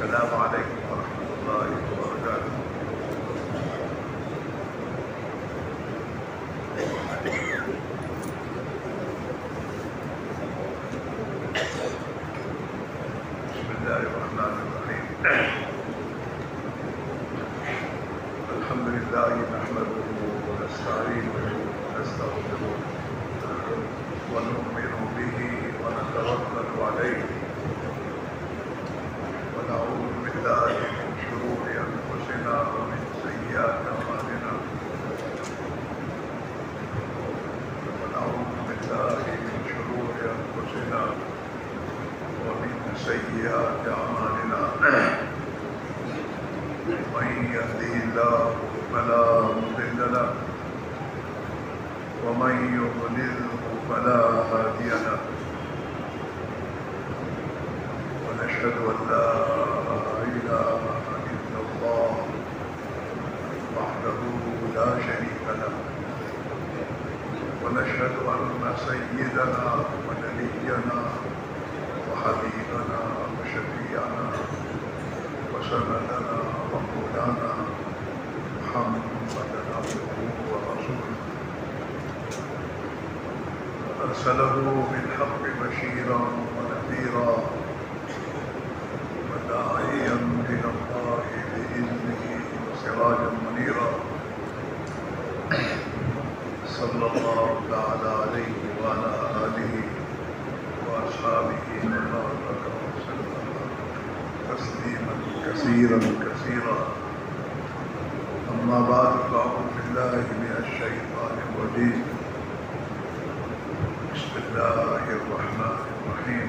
السلام علیکم ورحمۃ اللہ وبرکاتہ۔ بسم اللہ الرحمن الرحیم۔ الحمد للہ نحمده ونستعینه ونستغفره ونؤمن به ونتوکل علیہ ونعوذ باللہ من شرور انفسنا ومن سیئات اعمالنا ونعوذ باللہ من شرور انفسنا ومن سیئات اعمالنا من يهده الله فلا مضل له ومن يضلل فلا هادي له ونشهد أن لا إله إلا الله وحده لا شريك له ونشهد أن سيدنا ونبينا وحبيبنا وشفيعنا وسندنا ومولانا محمدا عبده ورسوله أرسله بالحق بشيرا ونذيرا وداعيا إلى الله بإذنه وسراجا منيرا صلى الله تعالى عليه وعلى آله وأصحابه وبارك وسلم تسليما كثيرا كثيرا أما بعد فأعوذ بالله من الشيطان الرجيم بسم الله الرحمن الرحيم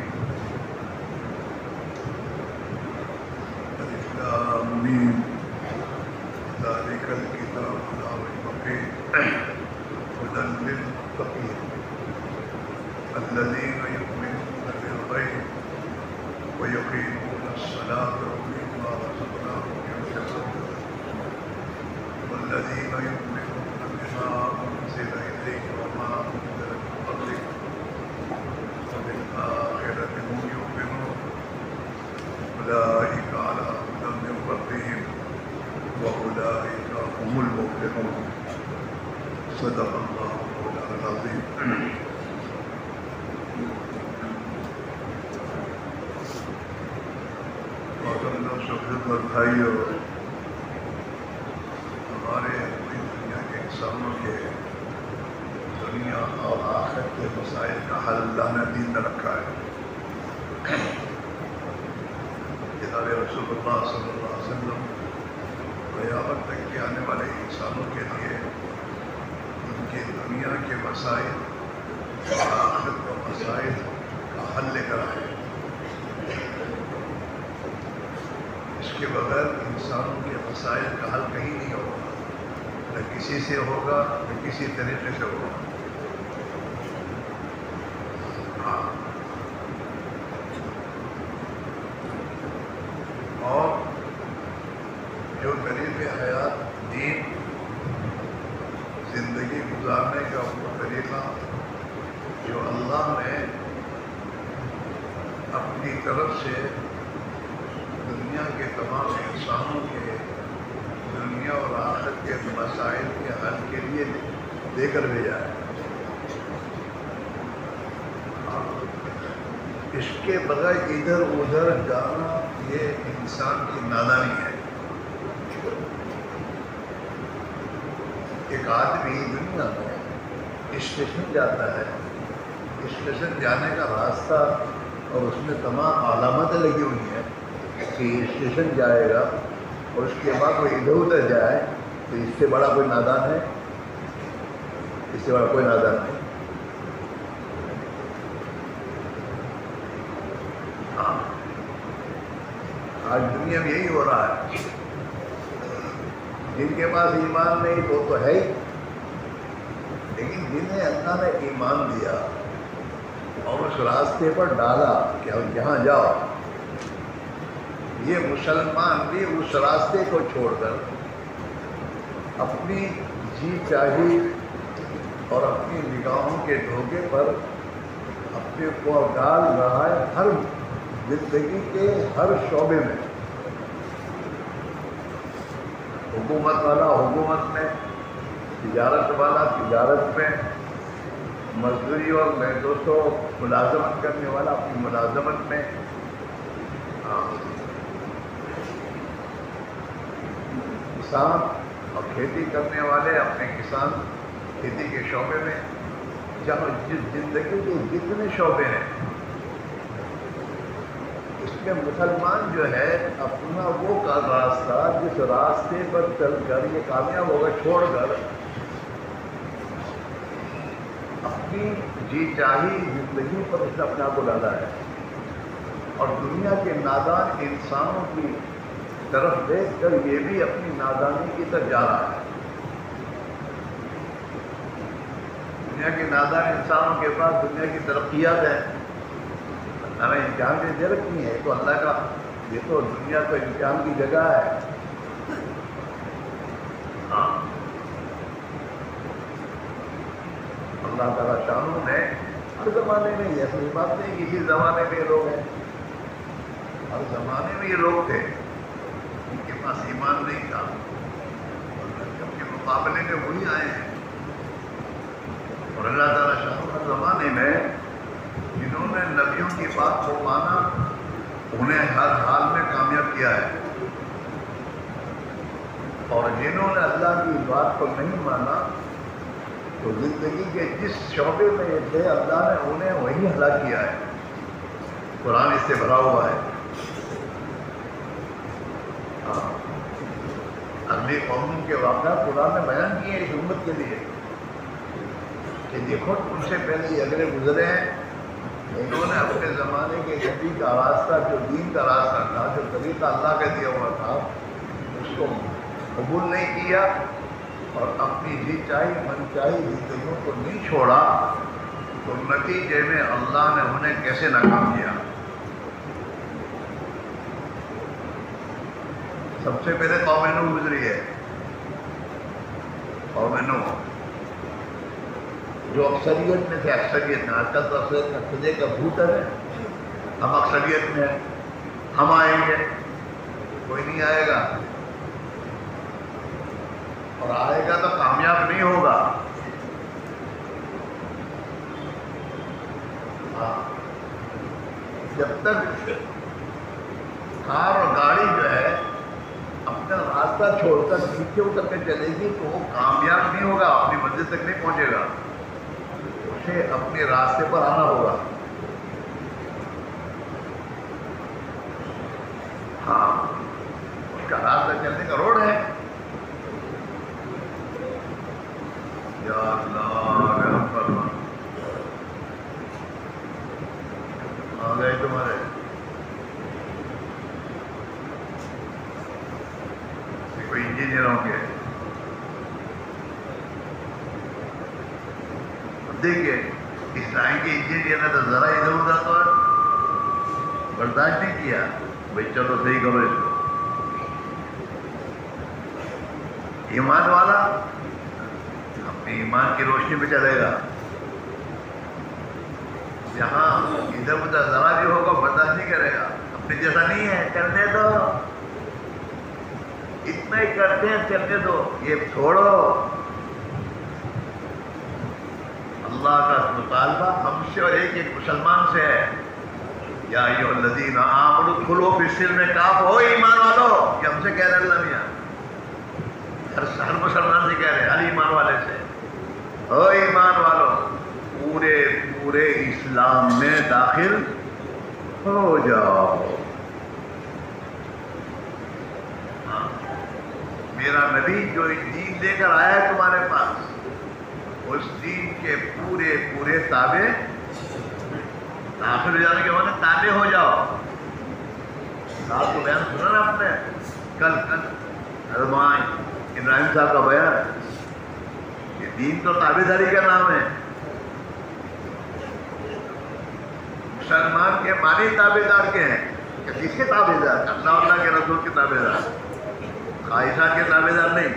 ألف لام ميم ذلك الكتاب لا ريب فيه هدى للمتقين الذين يؤمنون بالغيب ويقيمون الصلاة ومما رزقناهم ينفقون والذين يؤمنون بما أنزل إليك وما أنزل من قبلك وبالآخرة هم يؤمنون أولئك على هدى من ربهم وأولئك هم المفلحون صدق الله مولانا العظيم۔ خدمت بھائیو، ہمارے پوری دنیا کے انسانوں کے دنیا اور آخرت کے مسائل کا حل اللہ نے دین میں رکھا ہے۔ جناب رسول اللہ صلی اللہ علیہ وسلم قیامت تک کے آنے والے انسانوں کے لیے ان کی دنیا کے مسائل اور آخرت کے مسائل کا حل لے کر آئے۔ اس کے بغیر انسانوں کے مسائل کا حل کہیں نہیں ہوگا، نہ کسی سے ہوگا نہ کسی طریقے سے ہوگا۔ اور جو طریق حیات دین زندگی گزارنے کا وہ طریقہ جو اللہ نے اپنی طرف سے دنیا کے تمام انسانوں کے دنیا اور آخرت کے مسائل کے حل کے لیے دے کر بھیجا ہے، اس کے بغیر ادھر ادھر جانا یہ انسان کی نادانی ہے۔ ایک آدمی دنیا میں اسٹیشن جاتا ہے، اسٹیشن جانے کا راستہ اور اس میں تمام علامتیں لگی ہوئی ہیں کہ اسٹیشن جائے گا، اور اس کے بعد وہ ادھر ادھر جائے تو اس سے بڑا کوئی نادان ہے؟ اس سے بڑا کوئی نادان نہیں۔ ہاں، آج دنیا میں یہی ہو رہا ہے۔ جن کے پاس ایمان نہیں وہ تو ہے ہی، لیکن جنہیں اللہ نے ایمان دیا اور اس راستے پر ڈالا کہ اب جہاں جاؤ، یہ مسلمان بھی اس راستے کو چھوڑ کر اپنی جی چاہی اور اپنی نگاہوں کے دھوکے پر اپنے کو ڈال رہا ہے ہر زندگی کے ہر شعبے میں۔ حکومت والا حکومت میں، تجارت والا تجارت میں، مزدوری اور میں دوستوں ملازمت کرنے والا اپنی ملازمت میں، کسان اور کھیتی کرنے والے اپنے کسان کھیتی کے شعبے میں، جہاں جس زندگی کے جتنے شعبے ہیں اس میں مسلمان جو ہے اپنا وہ کا راستہ جس راستے پر چل کر یہ کامیاب ہوگا چھوڑ کر اپنی جی چاہی زندگی پر اس نے اپنے آپ کو ڈالا ہے، اور دنیا کے نادان انسانوں کی طرف دیکھ کر یہ بھی اپنی نادانی کی طرف جا رہا ہے۔ دنیا کے نادان انسانوں کے پاس دنیا کی ترقیات ہیں، ہمیں امتحان کی ضرورت نہیں ہے، تو اللہ کا یہ تو دنیا تو امتحان کی جگہ ہے۔ ہاں اللہ تعالیٰ شانوں نے ہر زمانے میں یہ ایسی بات نہیں، کسی زمانے میں یہ لوگ ہیں، ہر زمانے میں یہ لوگ تھے ان کے پاس ایمان نہیں تھا، ان کے مقابلے میں وہی آئے ہیں، اور اللہ تعالیٰ شانوں ہر زمانے میں جنہوں نے نبیوں کی بات کو مانا انہیں ہر حال میں کامیاب کیا ہے، اور جنہوں نے اللہ کی بات کو نہیں مانا تو زندگی کے جس شعبے میں یہ تھے اللہ نے انہیں وہی ہلاک کیا ہے۔ قرآن اس سے بھرا ہوا ہے۔ اگلی قوموں کے واقعات قرآن نے بیان کیے اس امت کے لیے کہ دیکھو ان سے پہلے یہ اگلے گزرے ہیں، انہوں نے اپنے زمانے کے نبی کا راستہ جو دین کا راستہ تھا، جو طریقہ اللہ کا دیا ہوا تھا، اس کو قبول نہیں کیا اور اپنی جی چاہی من چاہی زندگیوں کو نہیں چھوڑا، تو نتیجے میں اللہ نے انہیں کیسے ناکام کیا۔ سب سے پہلے قوم نوح گزری ہے، قوم نوح جو اکثریت میں تھے، اکثریت میں، آج کل تو اکثریت میں خدے کا بھوت ہے، ہم اکثریت میں ہیں، ہم آئیں گے، کوئی نہیں آئے گا، اور آئے گا تو کامیاب نہیں ہوگا۔ جب تک کار اور گاڑی جو ہے اپنا راستہ چھوڑ کر پیچھے اتر کے چلے گی تو وہ کامیاب نہیں ہوگا، اپنی منزل تک نہیں پہنچے گا، اسے اپنے راستے پر آنا ہوگا۔ ہاں اس کا راستہ چلنے کا روڈ ہے۔ یا اللہ رحم فرما، آ گئے تمہارے کوئی انجینئر ہوں گے، دیکھیے اس لائن کے انجینئر نے تو ذرا ادھر ادھر تو برداشت نہیں کیا، بھائی چلو صحیح کرو اس کو۔ ایمان والا اپنے ایمان کی روشنی پہ چلے گا، جہاں ادھر ادھر ذرا بھی ہوگا برداشت نہیں کرے گا، اپنے جیسا نہیں ہے کرنے دو، اتنا ہی کرتے ہیں چلنے دو، یہ چھوڑو۔ اللہ کا مطالبہ ہم سے اور ایک ایک مسلمان سے ہے، یا ایھا الذین آمنوا ادخلوا فی السلم کافۃ، ہو ایمان والو، یہ ہم سے کہہ رہے اللہ میاں، ہر مسلمان سے کہہ رہے، ہر ایمان والے سے، او ایمان والو پورے پورے اسلام میں داخل ہو جاؤ۔ میرا نبی جو دین لے کر آیا ہے تمہارے پاس، اس دین کے پورے پورے تابع داخل ہو جانے کے بعد تابع ہو جاؤ۔ آپ کو بیان سنا نا آپ نے کل ابراہیم صاحب کا بیان، یہ دین تو تابع داری کا نام ہے۔ مسلمان کے معنی تابع دار کے ہیں کہ کس کے تابع دار؟ اللہ کے رسول کے تابع دار، خواہشات کے تابع دار نہیں۔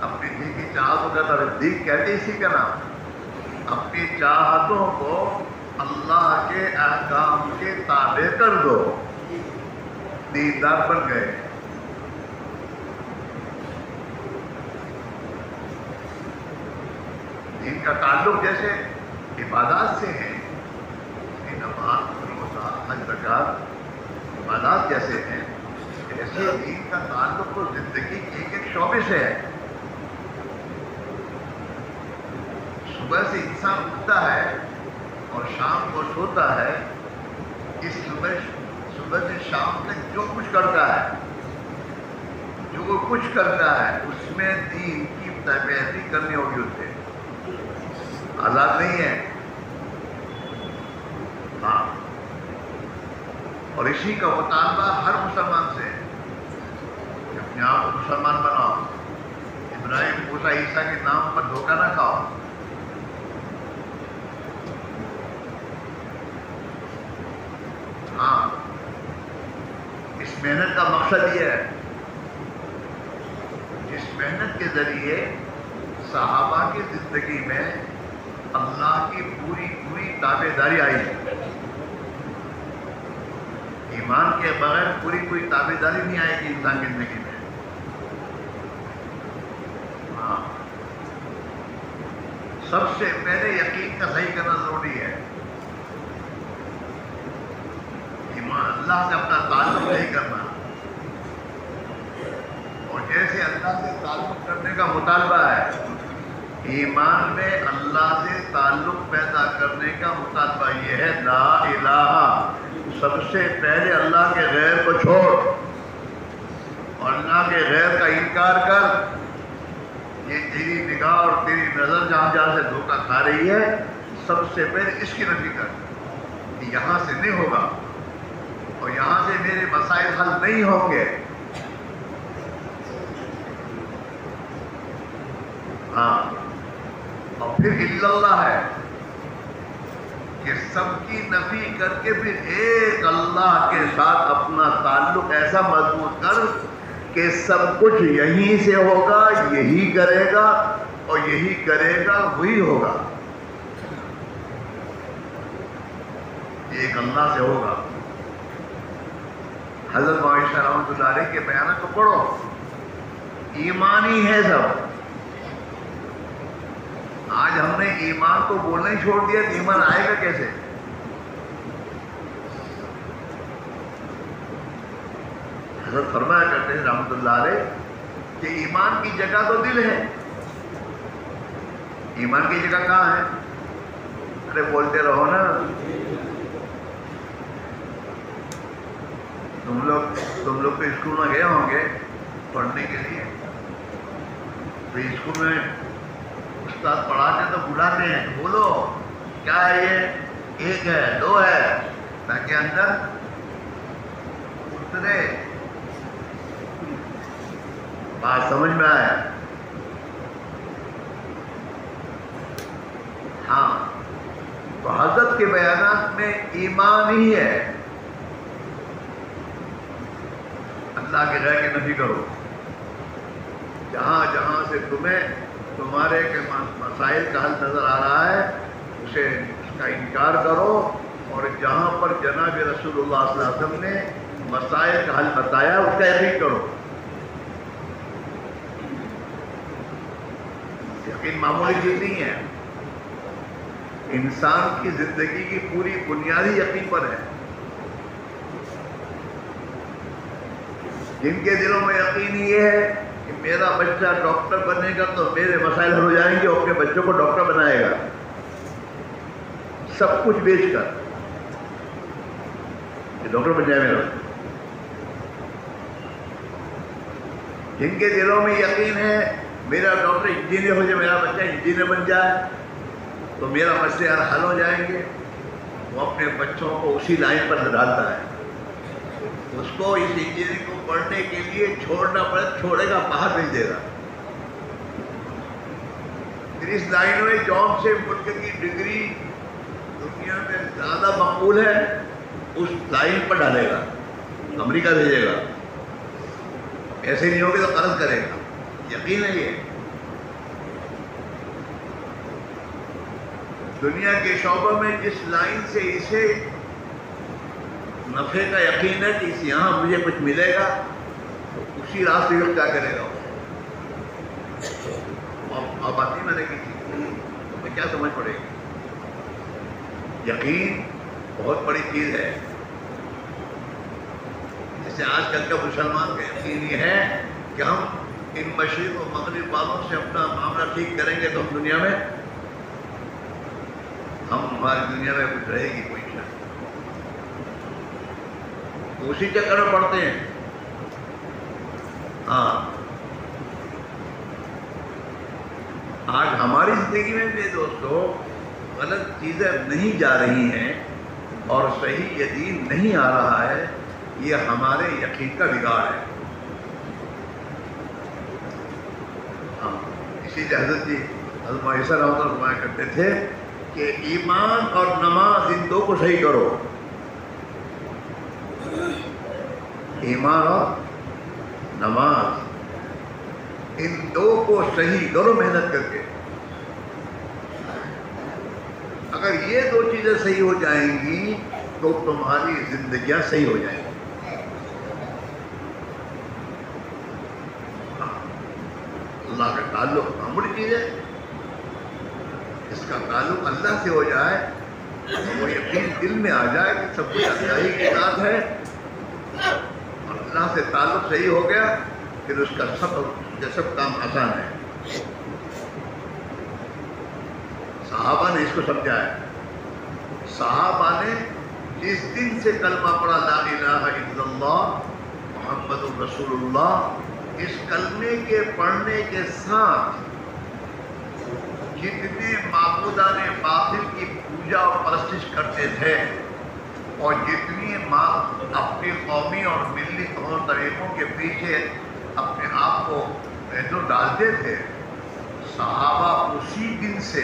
اپنی دل کی چاہتوں کا تابع، دل کہتے اسی کا نام، اپنی چاہتوں کو اللہ کے احکام کے تابع کر دو، دیندار بن گئے۔ دین کا تعلق جیسے عبادات سے ہے، نماز روزہ حج زکات عبادات جیسے ہیں، ایسے دین کا تعلق تو زندگی کے ایک ایک شعبے سے ہے۔ صبح سے انسان اٹھتا ہے اور شام کو سوتا ہے، اس صبح سے شام تک جو کچھ کرتا ہے، اس میں دین کی تابعیتی کرنی ہوگی اسے، آزاد نہیں ہے۔ ہاں، اور اسی کا مطالبہ ہر مسلمان سے ہے کہ اپنے آپ کو مسلمان بناؤ، ابراہیم موسیٰ عیسیٰ کے نام پر دھوکہ نہ کھاؤ۔ ہاں، اس محنت کا مقصد یہ ہے، جس محنت کے ذریعے صحابہ کی زندگی میں اللہ کی پوری تابع داری آئی ہے۔ ایمان کے بغیر پوری تابع داری نہیں آئے گی انسان کی زندگی میں۔ ہاں، سب سے پہلے یقین کا صحیح کرنا ضروری ہے۔ ایمان اللہ سے اپنا تعلق نہیں کرنا، اور جیسے اللہ سے تعلق کرنے کا مطالبہ ہے، ایمان میں اللہ سے تعلق پیدا کرنے کا مطالبہ یہ ہے، لا الہ، سب سے پہلے اللہ کے غیر کو چھوڑ اور اللہ کے غیر کا انکار کر۔ یہ تیری نگاہ اور تیری نظر جہاں سے دھوکہ کھا رہی ہے، سب سے پہلے اس کی نفی کر کہ یہاں سے نہیں ہوگا اور یہاں سے میرے مسائل حل نہیں ہوں گے۔ ہاں، اور پھر الا اللہ ہے کہ سب کی نفی کر کے پھر ایک اللہ کے ساتھ اپنا تعلق ایسا مضبوط کر کہ سب کچھ یہیں سے ہوگا، یہی کرے گا اور یہی کرے گا، وہی ہوگا، ایک اللہ سے ہوگا۔ حضرت معاویہ رحمۃ اللہ علیہ کے بیانات کو پڑھو، ایمانی ہے سب۔ آج ہم نے ایمان کو بولنا ہی چھوڑ دیا، تو ایمان آئے گا کیسے؟ حضرت فرمایا کرتے ہیں رحمۃ اللہ علیہ کہ ایمان کی جگہ تو دل ہے، ایمان کی جگہ کہاں ہے؟ ارے بولتے رہو نا، تم لوگ تو اسکول میں گئے ہوں گے پڑھنے کے لیے، تو اسکول میں استاد پڑھاتے تو بلاتے ہیں، بولو کیا ہے یہ، ایک ہے، دو ہے، تاکہ اندر اترے، بات سمجھ میں آئے۔ ہاں، تو حضرت کے بیانات میں ایمان ہی ہے، اللہ کے غیر کی نفی کرو، جہاں جہاں سے تمہیں تمہارے کے مسائل کا حل نظر آ رہا ہے اسے اس کا انکار کرو، اور جہاں پر جناب رسول اللہ صلی اللہ علیہ وسلم نے مسائل کا حل بتایا اس کا یقین کرو۔ یقین معمولی چیز نہیں ہے، انسان کی زندگی کی پوری بنیادی یقین پر ہے۔ جن کے دلوں میں یقین یہ ہے کہ میرا بچہ ڈاکٹر بنے گا تو میرے مسائل حل ہو جائیں گے، اور اپنے بچوں کو ڈاکٹر بنائے گا سب کچھ بیچ کر، کہ ڈاکٹر بن جائے میرا۔ جن کے دلوں میں یقین ہے میرا ڈاکٹر انجینئر ہو جائے، میرا بچہ انجینئر بن جائے تو میرا مسئلے حل ہو جائیں گے، وہ اپنے بچوں کو اسی لائن پر ڈالتا ہے۔ اس کو اس انجینئرنگ کو پڑھنے کے لیے چھوڑنا پڑے، چھوڑے گا، باہر بھیج دے گا۔ پھر اس لائن میں جاب سے ملک کی ڈگری دنیا میں زیادہ مقبول ہے، اس لائن پر ڈالے گا، امریکہ بھیجے گا۔ ایسے نہیں ہوگی تو قرض کرے گا، یقین ہے یہ۔ دنیا کے شعبوں میں جس لائن سے اسے نفع کا یقین ہے کہ اس یہاں مجھے کچھ ملے گا، تو اسی راستے میں کیا کرے گا۔ اب بات نہیں میں نے کی تھی، تمہیں کیا سمجھ پڑے گی؟ یقین بہت بڑی چیز ہے. جیسے آج کل کا مسلمان کا یقین یہ ہے کہ ہم ان مشرق و مغرب والوں سے اپنا معاملہ ٹھیک کریں گے تو ہم دنیا میں ہماری دنیا میں کچھ رہے گی کوئی شک. اسی چکر میں پڑتے ہیں. ہاں آج ہماری زندگی میں بھی دوستو غلط چیزیں نہیں جا رہی ہیں اور صحیح یہ دین نہیں آ رہا ہے. یہ ہمارے یقین کا بگاڑ ہے. ہاں اسی لیے حضرت جی حضرت معیسر رحمۃ اللہ فرمایا کرتے تھے کہ ایمان اور نماز ان دو کو صحیح کرو. ایمان اور نماز ان دو کو صحیح کرو محنت کر کے. اگر یہ دو چیزیں صحیح ہو جائیں گی تو تمہاری زندگیاں صحیح ہو جائیں گی. اللہ کا تعلق معمولی چیز ہے. اس کا تعلق اللہ سے ہو جائے وہ یقین دل میں آ جائے کہ سب کچھ اللہ ہی کی ذات ہے اور اللہ سے تعلق صحیح ہو گیا پھر اس کا سب کام آسان ہے. صحابہ نے اس کو سمجھا ہے. صحابہ نے جس دن سے کلمہ پڑھا لا الہ الا اللہ محمد رسول اللہ، اس کلمے کے پڑھنے کے ساتھ جتنے معبودان باطل کی پوجا اور پرستش کرتے تھے اور جتنی اپنی قومی اور ملی طور طریقوں کے پیچھے اپنے آپ کو ڈالتے تھے، صحابہ اسی دن سے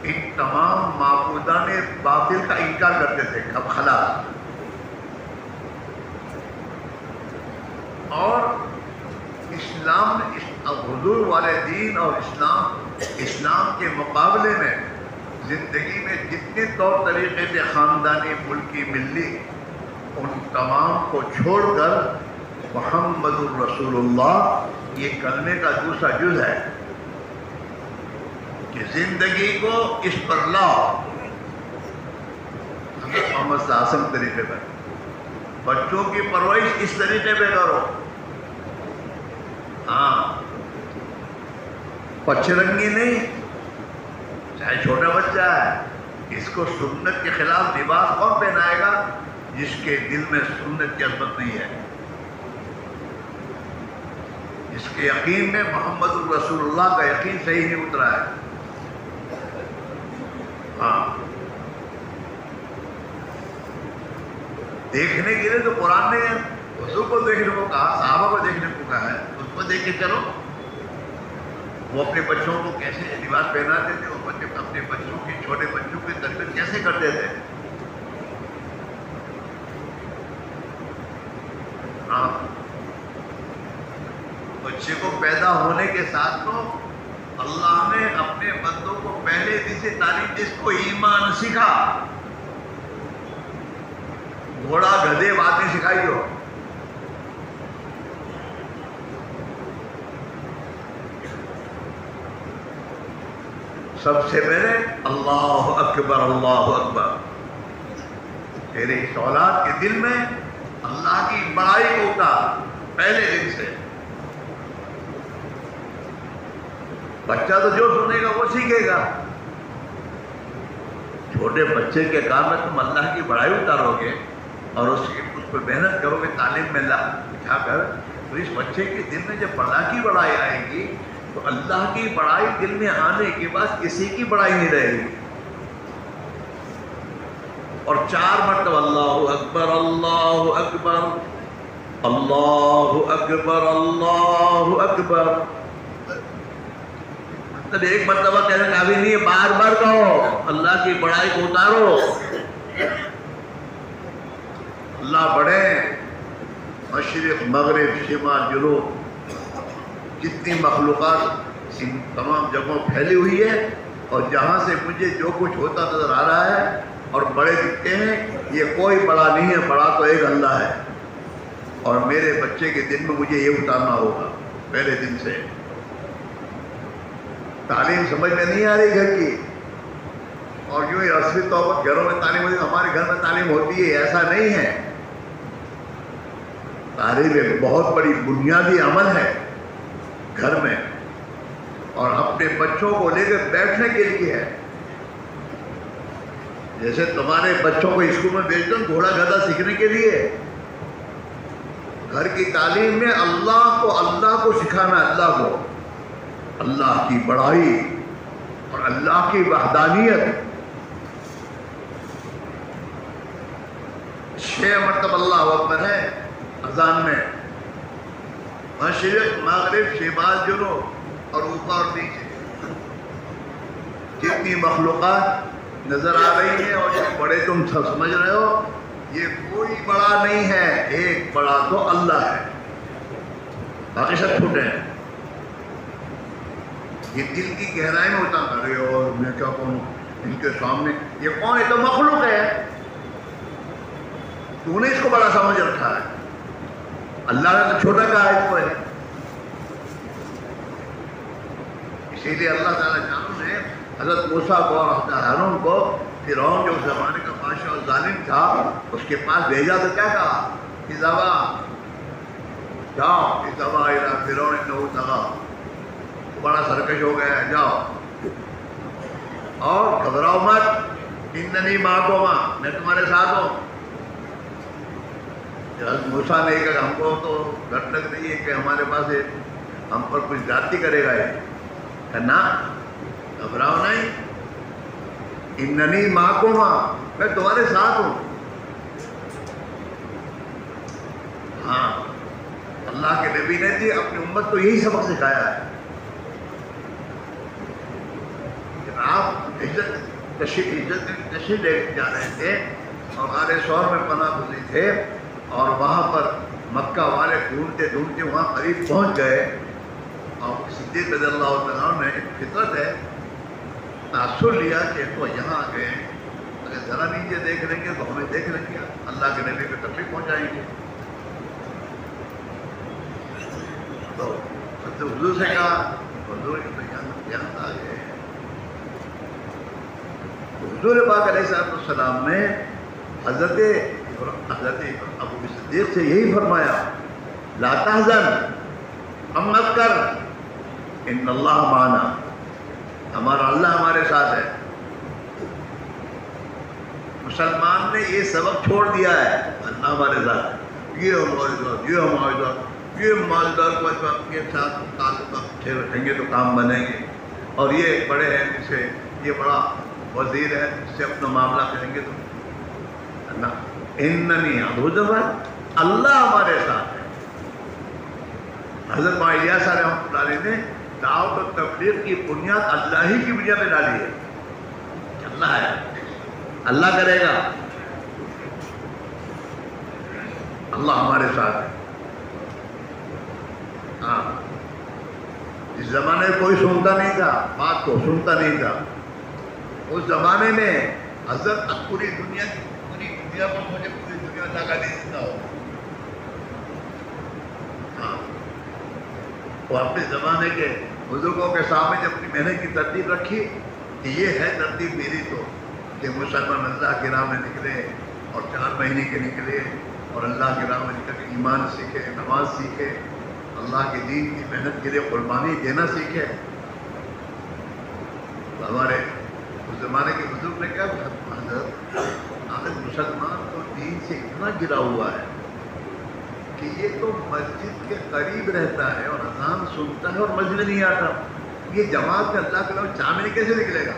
ان تمام معبودان باطل کا انکار کرتے تھے. اب خلاص. اور اسلام حضور والے دین اور اسلام کے مقابلے میں زندگی میں جتنے طور طریقے تھے خاندانی ملکی ملی ان تمام کو چھوڑ کر محمد الرسول اللہ یہ کلمے کا دوسرا جز ہے کہ زندگی کو اس پر لاؤ حضرت محمد صلی اللہ علیہ وسلم طریقے پر. بچوں کی پرورش اس طریقے پہ کرو. ہاں پچرنگی نہیں. چاہے چھوٹا بچہ ہے اس کو سنت کے خلاف لباس کون پہنائے گا جس کے دل میں سنت کی عظمت نہیں ہے، جس کے یقین میں محمد الرسول اللہ کا یقین صحیح نہیں اترا ہے. ہاں دیکھنے کے لیے تو قرآن نے حضور کو دیکھنے کو کہا، صحابہ کو دیکھنے کو کہا ہے. اس کو دیکھ کے چلو. وہ اپنے بچوں کو کیسے لباس پہناتے تھے، وہ اپنے بچوں کی چھوٹے بچوں کی تربیت کیسے کرتے تھے. ہاں بچے کو پیدا ہونے کے ساتھ تو اللہ نے اپنے بندوں کو پہلے دن سے تعلیم دی، اس کو ایمان سکھا. گھوڑا گدھے باتیں سکھائی ہو. سب سے پہلے اللہ اکبر اللہ اکبر. تیرے اس اولاد کے دل میں اللہ کی بڑائی کو اتار پہلے دن سے. بچہ تو جو سنے گا وہ سیکھے گا. چھوٹے بچے کے کام میں تم اللہ کی بڑائی اتارو گے اور اس پہ محنت کرو گے تعلیم میں بٹھا کر تو اس بچے کے دل میں جب اللہ کی بڑائی آئے گی تو اللہ کی بڑائی دل میں آنے کے بعد کسی کی بڑائی نہیں رہے گی. اور 4 مرتبہ اللہ اکبر اللہ اکبر اللہ اکبر اللہ اکبر. مطلب ایک مرتبہ کہنا کافی نہیں ہے، بار بار کہو اللہ کی بڑائی کو اتارو. اللہ بڑے، مشرق مغرب شمال جنوب جتنی مخلوقات ان تمام جگہوں پھیلی ہوئی ہے اور جہاں سے مجھے جو کچھ ہوتا نظر آ رہا ہے اور بڑے دکھتے ہیں، یہ کوئی بڑا نہیں ہے، بڑا تو ایک اللہ ہے. اور میرے بچے کے دن میں مجھے یہ اتارنا ہوگا پہلے دن سے. تعلیم سمجھ میں نہیں آ رہی گھر کی، اور یوں ہی اصلی طور پر گھروں میں تعلیم ہوتی ہے، ہمارے گھر میں تعلیم ہوتی ہے، ایسا نہیں ہے۔ تعلیم ایک بہت بڑی بنیادی عمل ہے گھر میں، اور اپنے بچوں کو لے کے بیٹھنے کے لیے ہے۔ جیسے تمہارے بچوں کو اسکول میں بھیج دو گھوڑا گدھا سیکھنے کے لیے، گھر کی تعلیم میں اللہ کو سکھانا، اللہ کی بڑائی اور اللہ کی وحدانیت۔ 6 مرتبہ اللہ اکبر ہے اذان میں، مشرق مغرب شمال جنوب اور اوپر اور نیچے جتنی مخلوقات نظر آ رہی ہیں، اور جو بڑے تم سمجھ رہے ہو، یہ کوئی بڑا نہیں ہے، ایک بڑا تو اللہ ہے، باقی سب چھوٹے ہیں۔ یہ دل کی گہرائی میں ہوتا کرے، اور میں کیا کہوں ان کے سامنے، یہ کون ہے؟ تو مخلوق ہے، تو نے اس کو بڑا سمجھ رکھا ہے، اللہ نے تو چھوٹا کہا اس کو ہے۔ اسی لیے اللہ تعالیٰ نے حضرت موسیٰ کو اور حضرت ہارون کو، فرعون جو اس زمانے کا بادشاہ اور ظالم تھا، اس کے پاس بھیجا تو کیا کہا کہ جاؤ الی فرعون انہ طغی، بڑا سرکش ہو گیا ہے، جاؤ اور گھبراؤ مت، اننی معکما، میں تمہارے ساتھ ہوں۔ حضرت موسیٰ نے کہا ہم کو تو ڈر لگ رہی ہے کہ ہمارے پاس ہم پر کچھ زیادتی کرے گا، یہ نہ گھبراؤ نہیں، اننی معکما، میں تمہارے ساتھ ہوں۔ ہاں، اللہ کے نبی نے بھی اپنی امت کو یہی سبق سکھایا ہے کہ آپ عزت تشریف لے جا رہے تھے اور غار ثور میں پناہ گزین تھے، اور وہاں پر مکہ والے ڈھونڈتے ڈھونڈتے وہاں قریب پہنچ گئے، اور صدیق رضی اللہ تعالیٰ نے ایک فطرت ہے، تاثر لیا کہ تو یہاں آ گئے، اگر ذرا نیچے دیکھ لیں گے تو ہمیں دیکھ لیں گے، اللہ کے نبی کو تکلیف پہنچائیں گے۔ تو حضور سے کہا، حضور یہاں آ گئے۔ حضور پاک علیہ السلام نے حضرت ابو صدیق سے یہی فرمایا، لا تحزن، غم مت کر، ان اللہ معنا، ہمارا اللہ ہمارے ساتھ ہے۔ مسلمان نے یہ سبق چھوڑ دیا ہے، اللہ ہمارے ساتھ ہے، یہ ہمارے ساتھ، یہ ہمارے ساتھ، یہ مالدار کو اپنے ساتھ تعلق اچھے رکھیں گے تو کام بنیں گے، اور یہ بڑے ہیں جس سے یہ بڑا وزیر ہے اس سے اپنا معاملہ کریں گے تو اننی اللہ ہمارے ساتھ ہے۔ حضرت الیاس رحمۃ اللہ علیہ نے دعوت و تبلیغ کی بنیاد اللہ ہی کی بنیاد پہ ڈالی ہے، اللہ ہے، اللہ کرے گا، اللہ ہمارے ساتھ ہے۔ ہاں، اس زمانے میں کوئی سنتا نہیں تھا، بات کو سنتا نہیں تھا۔ اس زمانے میں حضرت پوری دنیا پر مجھے پوری دنیا اللہ کا نہیں دیتا ہو۔ ہاں، وہ اپنے زمانے کے بزرگوں کے سامنے جب اپنی محنت کی ترتیب رکھی کہ یہ ہے ترتیب میری، تو کہ مسلمان اللہ کی راہ میں نکلے اور 4 مہینے کے نکلے اور اللہ کی راہ میں نکل کے ایمان سیکھے، نماز سیکھے، اللہ کے دین کی محنت کے لیے قربانی دینا سیکھے۔ ہمارے اس زمانے کے بزرگ نے کیا حضرت آخر مسلمان تو دین سے اتنا گرا ہوا ہے کہ یہ تو مسجد کے قریب رہتا ہے اور اذان سنتا ہے اور مسجد نہیں آتا، یہ جماعت میں اللہ کے علاوہ 4 مہینے کیسے نکلے گا؟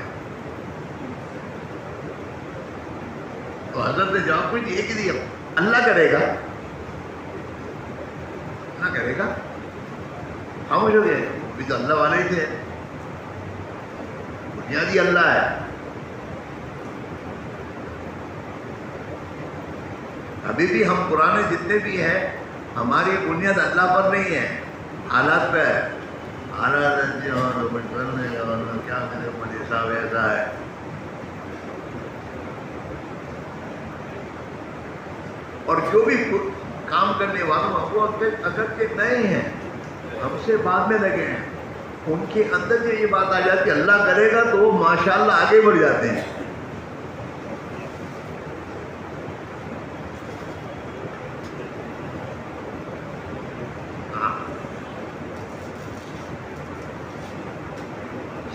تو حضرت نے جواب کوئی یہ کہ دیا، اللہ کرے گا، اللہ کرے گا۔ خاموش ہو گئے، بھی تو اللہ والے ہی تھے، بنیادی اللہ ہے۔ ابھی بھی ہم پرانے جتنے بھی ہیں، ہماری بنیاد اللہ پر نہیں ہے، حالات پہ ہے، حالات کیا کرے مجھے صاحب ایسا ہے۔ اور جو بھی کام کرنے والوں وہ اگرچہ نئے ہیں، ہم سے بعد میں لگے ہیں، ان کے اندر جو یہ بات آ جاتی ہے اللہ کرے گا تو وہ ماشاءاللہ آگے بڑھ جاتے ہیں.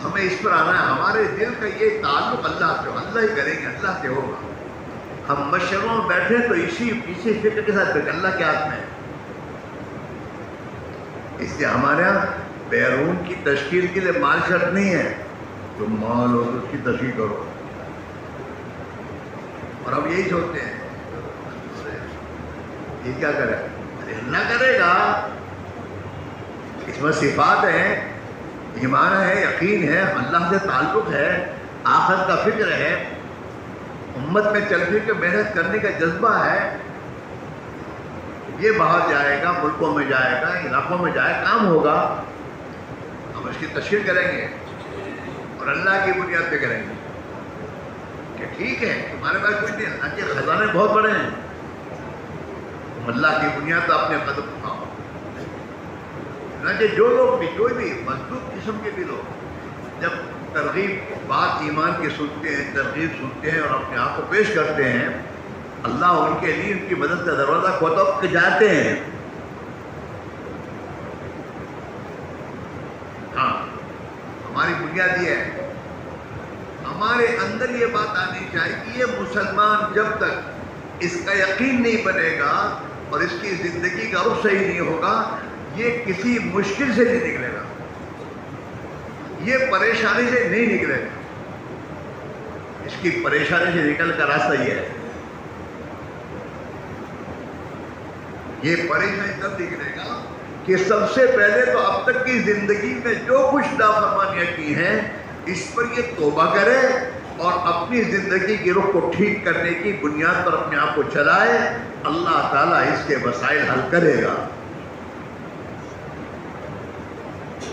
ہمیں اس پر آنا ہے. ہمارے دل کا یہ تعلق اللہ سے، اللہ ہی کریں گے، اللہ سے ہوگا. ہم مشوروں میں بیٹھے تو اسی فکر کے ساتھ بیٹھے اللہ کے ہاتھ میں ہے. اس لیے ہمارے یہاں بیرون کی تشکیل کے لیے مال شرط نہیں ہے. تم مال ہو تو اس کی تشکیل کرو. اور ہم یہی سوچتے ہیں یہ کیا کرے، ارے اللہ کرے گا. اس میں صفات ہیں، ایمان ہے، یقین ہے، اللہ سے تعلق ہے، آخرت کا فکر ہے، امت میں چل پھر کے محنت کرنے کا جذبہ ہے. یہ باہر جائے گا، ملکوں میں جائے گا، علاقوں میں جائے، کام ہوگا. ہم اس کی تشکیل کریں گے اور اللہ کی بنیاد پہ کریں گے کہ ٹھیک ہے تمہارے پاس کچھ نہیں، اللہ کے خزانے بہت بڑے ہیں، تم اللہ کی بنیاد پہ اپنے قدم اٹھاؤ. کہ جو لوگ بھی، کوئی بھی مضبوط قسم کے بھی لوگ جب ترغیب بات ایمان کی سنتے ہیں، ترغیب سنتے ہیں اور اپنے آپ کو پیش کرتے ہیں، اللہ ان کے لیے ان کی مدد کا دروازہ کھولتا کے جاتے ہیں. ہاں ہماری بنیاد یہ ہے، ہمارے اندر یہ بات آنی چاہیے کہ یہ مسلمان جب تک اس کا یقین نہیں بنے گا اور اس کی زندگی کا رخ صحیح نہیں ہوگا، یہ کسی مشکل سے نہیں نکلے گا، یہ پریشانی سے نہیں نکلے گا. اس کی پریشانی سے نکل کا راستہ یہ ہے. یہ پریشانی تب نکلے گا کہ سب سے پہلے تو اب تک کی زندگی میں جو کچھ نافرمانیاں کی ہیں اس پر یہ توبہ کرے اور اپنی زندگی کی رخ کو ٹھیک کرنے کی بنیاد پر اپنے آپ کو چلائے. اللہ تعالیٰ اس کے مسائل حل کرے گا.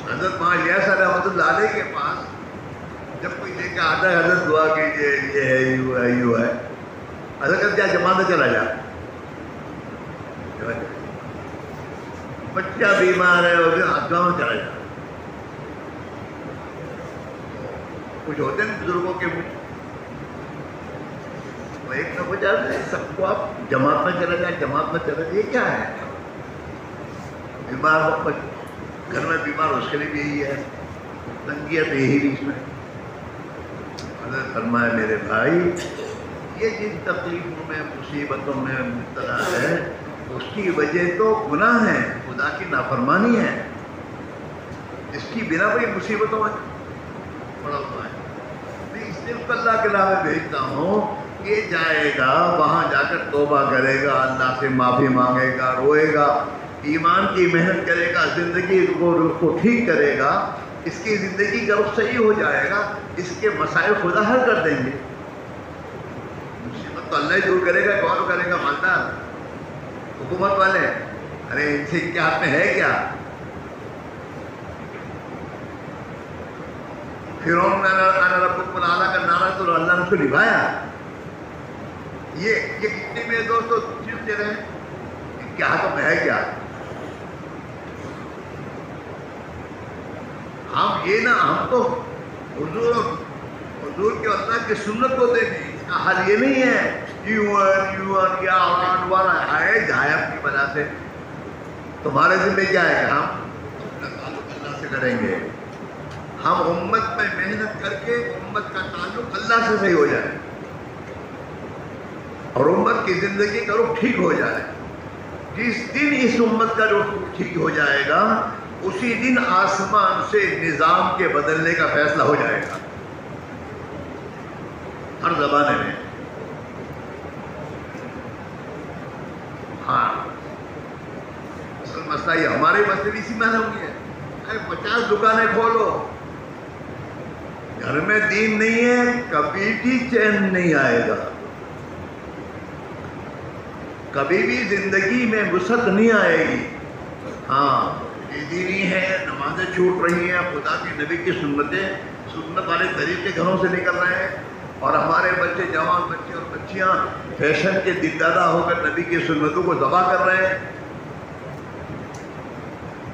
حضرت ماں یاسر رحمۃ اللہ علیہ کے پاس جب کوئی لے کے آتا ہے، حضرت دعا کیجیے، یہ ہے، یوں ہے، یوں ہے. حضرت کہتے ہیں جماعت چلا جا. بچہ بیمار ہے اور آتما میں چلا جا. کچھ ہوتے ہیں بزرگوں کے وہ ایک نہ کچھ آتے ہیں، سب کو آپ جماعت میں چلا جائے، جماعت میں چلا جائے. یہ کیا ہے؟ بیمار ہو، گھر میں بیمار، اس کے لیے بھی یہی ہے، تنگیت یہی بھی اس میں. حضرت فرمایا میرے بھائی، یہ جن تکلیفوں میں، مصیبتوں میں مبتلا ہے اس کی وجہ تو گناہ ہے، خدا کی نافرمانی ہے. اس کی بنا پر مصیبتوں میں پڑا ہوا ہے. میں اس لیے اس کو اللہ کے راہ میں بھیجتا ہوں کہ جائے گا، وہاں جا کر توبہ کرے گا، اللہ سے معافی مانگے گا، روئے گا، ایمان کی محنت کرے گا، زندگی کو ٹھیک کرے گا، اس کی زندگی کا رخ صحیح ہو جائے گا، اس کے مسائل خدا حل کر دیں گے. مصیبت تو اللہ ہی دور کرے گا، کون کرے گا؟ مالدار، حکومت والے. ارے ان سے کیا ہاتھ میں ہے کیا؟ فرعون نے انا ربکم الاعلی کا نعرہ تو اللہ نے اس کو نبھایا. یہ کتنے میرے دوستوں صرف دے رہے ہیں، کیا ہاتھوں میں ہے کیا؟ ہم یہ نہ، ہم تو حضور کے اللہ کی سنت کو دیکھیں. اس کا حل یہ نہیں ہے جائے اپنی وجہ سے. تمہارے ذمہ کیا ہے کہ ہم اپنا تعلق اللہ سے کریں گے. ہم امت میں محنت کر کے امت کا تعلق اللہ سے صحیح ہو جائے اور امت کی زندگی کا رخ ٹھیک ہو جائے. جس دن اس امت کا رخ ٹھیک ہو جائے گا اسی دن آسمان سے نظام کے بدلنے کا فیصلہ ہو جائے گا ہر زمانے میں. ہاں اصل مسئلہ یہ، ہمارے مسئلے بھی اسی میں ہوں گے. 50 دکانیں کھولو، گھر میں دین نہیں ہے کبھی بھی چین نہیں آئے گا، کبھی بھی زندگی میں وسعت نہیں آئے گی. ہاں دینی ہے، نمازیں چھوٹ رہی ہیں، خدا کے نبی کی سنت والے طریقے گھروں سے نکل رہے ہیں، اور ہمارے بچے، جوان بچے اور بچیاں فیشن کے دل دادا ہو کر نبی کی سنتوں کو ذبح کر رہے ہیں.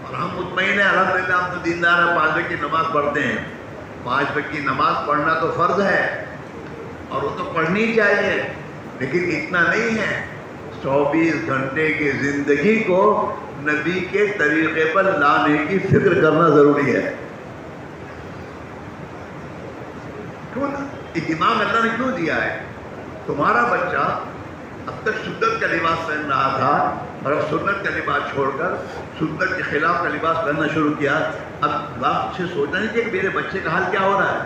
اور اور ہم مطمئن ہیں الحمدللہ ہم تو دیندار ہیں، 5 وقت کی نماز پڑھتے ہیں. 5 وقت کی نماز پڑھنا تو فرض ہے اور وہ تو پڑھنی چاہیے، لیکن اتنا نہیں ہے. 24 گھنٹے کی زندگی کو نبی کے طریقے پر لانے کی فکر کرنا ضروری ہے. کیوں نا؟ ایک دماغ اللہ نے کیوں دیا ہے؟ تمہارا بچہ اب تک سنت کا لباس پہن رہا تھا اور اب سنت کا لباس چھوڑ کر سنت کے خلاف کا لباس پہننا شروع کیا. اب باپ سے سوچنا نہیں کہ میرے بچے کا حال کیا ہو رہا ہے.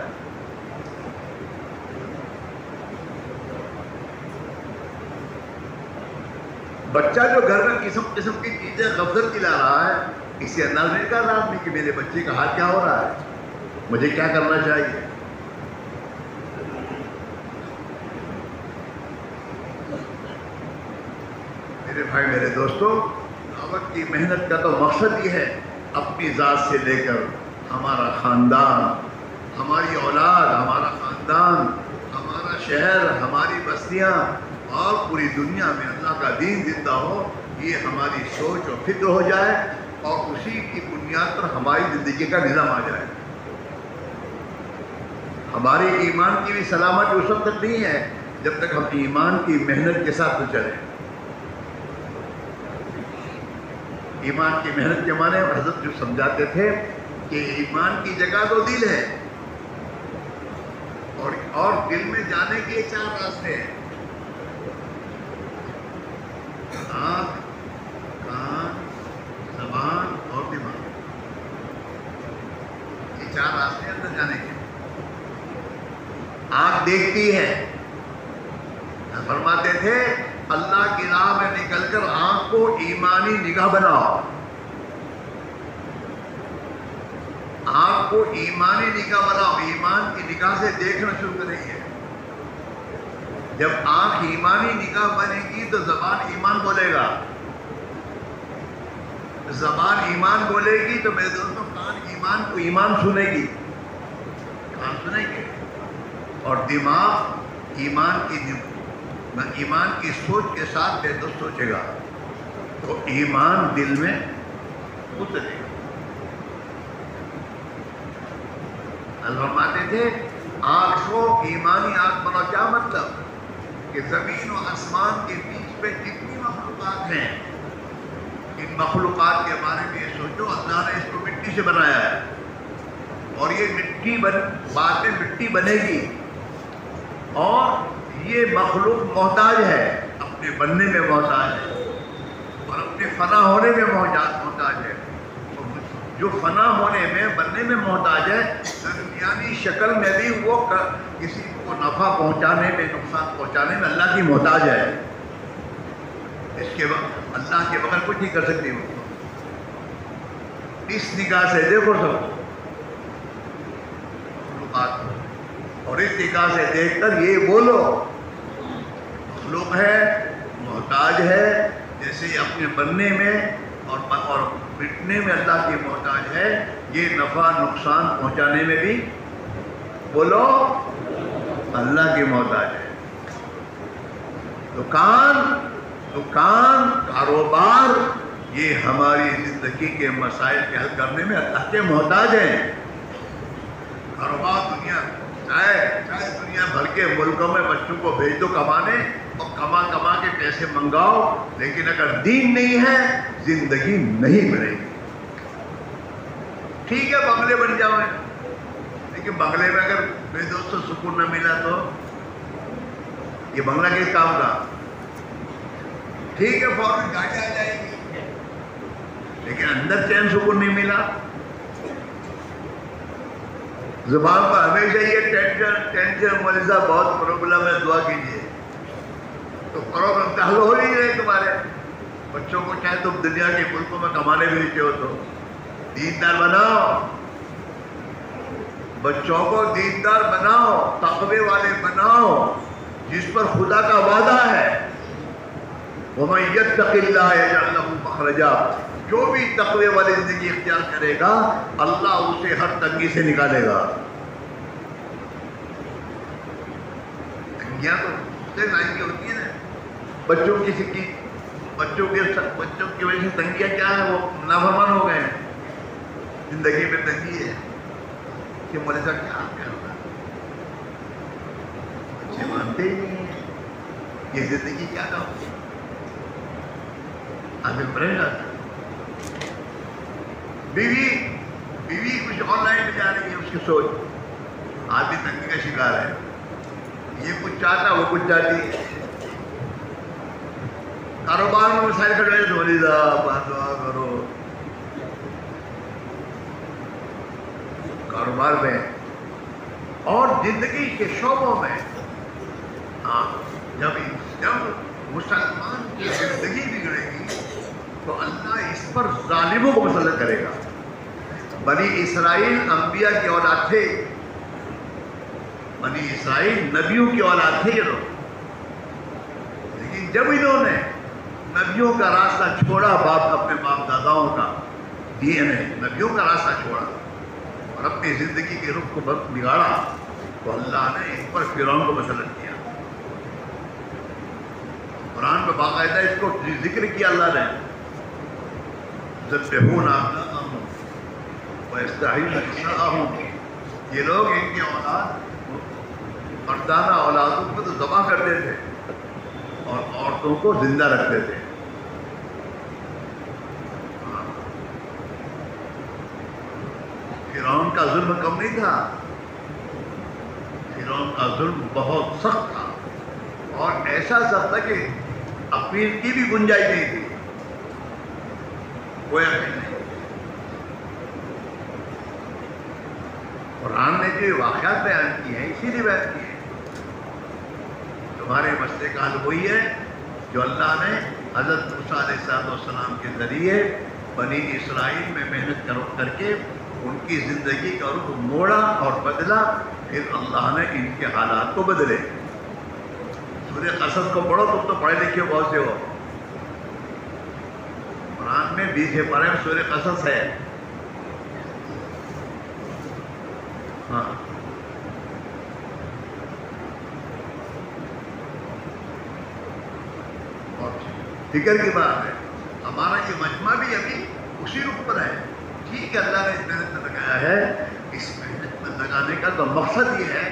بچہ جو گھر میں قسم قسم کی چیزیں غفلت دلا رہا ہے، اسی انداز میں کر رہا ہے کہ میرے بچے کا حال کیا ہو رہا ہے، مجھے کیا کرنا چاہیے. میرے بھائی میرے دوستو، دعوت کی محنت کا تو مقصد یہ ہے اپنی ذات سے لے کر ہمارا خاندان، ہماری اولاد، ہمارا خاندان، ہمارا شہر، ہماری بستیاں اور پوری دنیا میں اللہ کا دین زندہ ہو، یہ ہماری سوچ اور فکر ہو جائے اور اسی کی بنیاد پر ہماری زندگی کا نظام آ جائے. ہماری ایمان کی بھی سلامت اس وقت تک نہیں ہے جب تک ہم ایمان کی محنت کے ساتھ نہ چلیں. ایمان کی محنت کے معنی حضرت جو سمجھاتے تھے کہ ایمان کی جگہ تو دل ہے اور دل میں جانے کے 4 راستے ہیں: آنکھ، کان، زبان اور دماغ. یہ 4 راستے ہیں اندر جانے کے. آنکھ دیکھتی ہے، فرماتے تھے اللہ کی راہ میں نکل کر آنکھ کو ایمانی نگاہ بناؤ. آنکھ کو ایمانی نگاہ بناؤ، ایمان کی نگاہ سے دیکھنا شروع کریں گے. جب آنکھ ایمانی نگاہ بنے گی تو زبان ایمان بولے گا. زبان ایمان بولے گی تو میرے دوستوں کان ایمان کو ایمان سنے گی، کان سنیں گے. اور دماغ ایمان کی سوچ کے ساتھ بے دوست سوچے گا تو ایمان دل میں اترے گا. فرماتے تھے آنکھ کو ایمانی آنکھ بناؤ. کیا مطلب؟ کہ زمین و آسمان کے بیچ پہ جتنی مخلوقات ہیں، ان مخلوقات کے بارے میں یہ سوچو اللہ نے اس کو مٹی سے بنایا ہے اور یہ بعد میں مٹی بنے گی اور یہ مخلوق محتاج ہے، اپنے بننے میں محتاج ہے اور اپنے فنا ہونے میں محتاج ہے. جو فنا ہونے میں بننے میں محتاج ہے، درمیانی شکل میں بھی وہ کسی کو نفع پہنچانے میں نقصان پہنچانے میں اللہ کی محتاج ہے. اس کے وقت اللہ کے بغیر کچھ نہیں کر سکتی. وہ اس نگاہ سے دیکھو سب مخلوقات اور اس نگاہ سے دیکھ کر یہ بولو مخلوق ہے، محتاج ہے، جیسے یہ اپنے بننے میں اور مٹنے میں اللہ کی محتاج ہے، یہ نفع نقصان پہنچانے میں بھی بولو اللہ کی محتاج ہے. دکان، کاروبار، یہ ہماری زندگی کے مسائل کے حل کرنے میں اللہ کے محتاج ہیں. کاروبار چاہے دنیا بھر کے ملکوں میں بچوں کو بھیج دو کمانے اور کما کے پیسے منگاؤ، لیکن اگر دین نہیں ہے زندگی نہیں بنے گی. ٹھیک ہے بنگلے بن جاؤ، لیکن بنگلے میں اگر میرے دوست کو سکون نہ ملا تو یہ بنگلہ کس کام کا؟ ٹھیک ہے فوراً گاڑی آ جائے گی، لیکن اندر چین سکون نہیں ملا. زبان پر ہمیشہ یہ ٹینشن مولی صاحب بہت پرابلم ہے، دعا کیجیے. تو پرابلم حل ہو نہیں رہے تمہارے بچوں کو، چاہے تم دنیا کے ملکوں میں کمانے بھیجتے ہو تو دیندار بناؤ، بچوں کو دیندار بناؤ، تقوی والے بناؤ جس پر خدا کا وعدہ ہے وَمَن يَتَّقِ اللَّهَ يَجْعَلْ لَهُ مَخْرَجًا. جو بھی تقوی والی زندگی اختیار کرے گا اللہ اسے ہر تنگی سے نکالے گا. تنگیاں تو مختلف لائن کی ہوتی ہیں نا. بچوں کی وجہ سے تنگیاں کیا ہے؟ وہ نافرمان ہو گئے ہیں. زندگی میں تنگی ہے کہ مولوی صاحب کیا کرنا، بچے مانتے ہی نہیں ہیں، یہ زندگی کیا کہوں، آگے بڑھے گا۔ بیوی کچھ آن لائن میں جا رہی ہے، اس کی سوچ آدمی تنگی کا شکار ہے، یہ کچھ چاہتا وہ کچھ چاہتی ہے۔ کاروبار میں مسائل کھڑے ہیں، دھونی صاحب دعا کرو، کاروبار میں اور زندگی کے شعبوں میں۔ جب مسلمان کی زندگی بگڑے گی تو اللہ اس پر ظالموں کو مسلط کرے گا۔ بنی اسرائیل انبیاء کی اولاد تھے، بنی اسرائیل نبیوں کی اولاد تھے یہ لوگ، لیکن جب انہوں نے نبیوں کا راستہ چھوڑا، اپنے باپ داداؤں کا نبیوں کا راستہ چھوڑا اور اپنی زندگی کے رخ کو بگاڑا تو اللہ نے ان پر فرعون کو مسلط کیا۔ قرآن میں باقاعدہ اس کو ذکر کیا اللہ نے، ذبحون ابناءہم ویستحیون نساءہم، یہ لوگ ان کے اولاد مردانہ اولادوں کو تو ذبح کرتے تھے اور عورتوں کو زندہ رکھتے تھے۔ فرعون کا ظلم کم نہیں تھا، فرعون کا ظلم بہت سخت تھا اور ایسا سخت تھا کہ اپیل کی بھی گنجائش نہیں تھی، کوئی اپیل نہیں۔ قرآن نے جو واقعات بیان کیے ہیں اسی لیے بیان کیے ہیں۔ تمہارے مسئلے کا حل وہی ہے جو اللہ نے حضرت موسیٰ علیہ السلام کے ذریعے بنی اسرائیل میں محنت کر کے ان کی زندگی کا رخ موڑا اور بدلا، پھر اللہ نے ان کے حالات کو بدلے۔ سورہ قصص کو پڑھو، تم تو پڑھے لکھے بہت سے ہو، قرآن میں 20 پارے میں سورہ قصص ہے۔ ہاں فکر کی بات ہے، ہمارا یہ مجمع بھی ابھی اسی رخ پر ہے۔ ٹھیک ہے، اللہ نے اس محنت میں لگایا ہے، اس محنت میں لگانے کا تو مقصد یہ ہے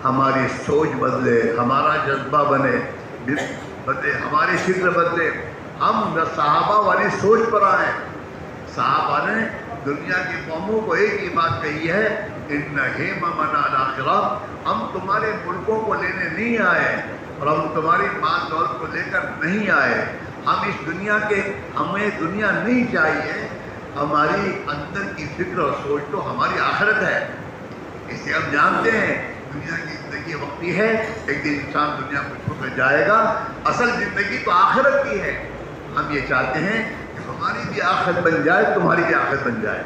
ہماری سوچ بدلے، ہمارا جذبہ بدلے، ہماری فکر بدلے، ہم صحابہ والی سوچ پر آئیں۔ صحابہ نے دنیا کی قوموں کو ایک ہی بات کہی ہے، ان ہممنا الاخرہ، ہم تمہارے ملکوں کو لینے نہیں آئے اور ہم تمہاری مال دولت کو لے کر نہیں آئے، ہم اس دنیا کے، ہمیں دنیا نہیں چاہیے، ہماری اندر کی فکر اور سوچ تو ہماری آخرت ہے۔ اسے ہم جانتے ہیں دنیا کی زندگی وقتی ہے، ایک دن انسان دنیا کو چھوڑ کر جائے گا، اصل زندگی تو آخرت کی ہے۔ ہم یہ چاہتے ہیں کہ ہماری بھی آخرت بن جائے، تمہاری بھی آخرت بن جائے،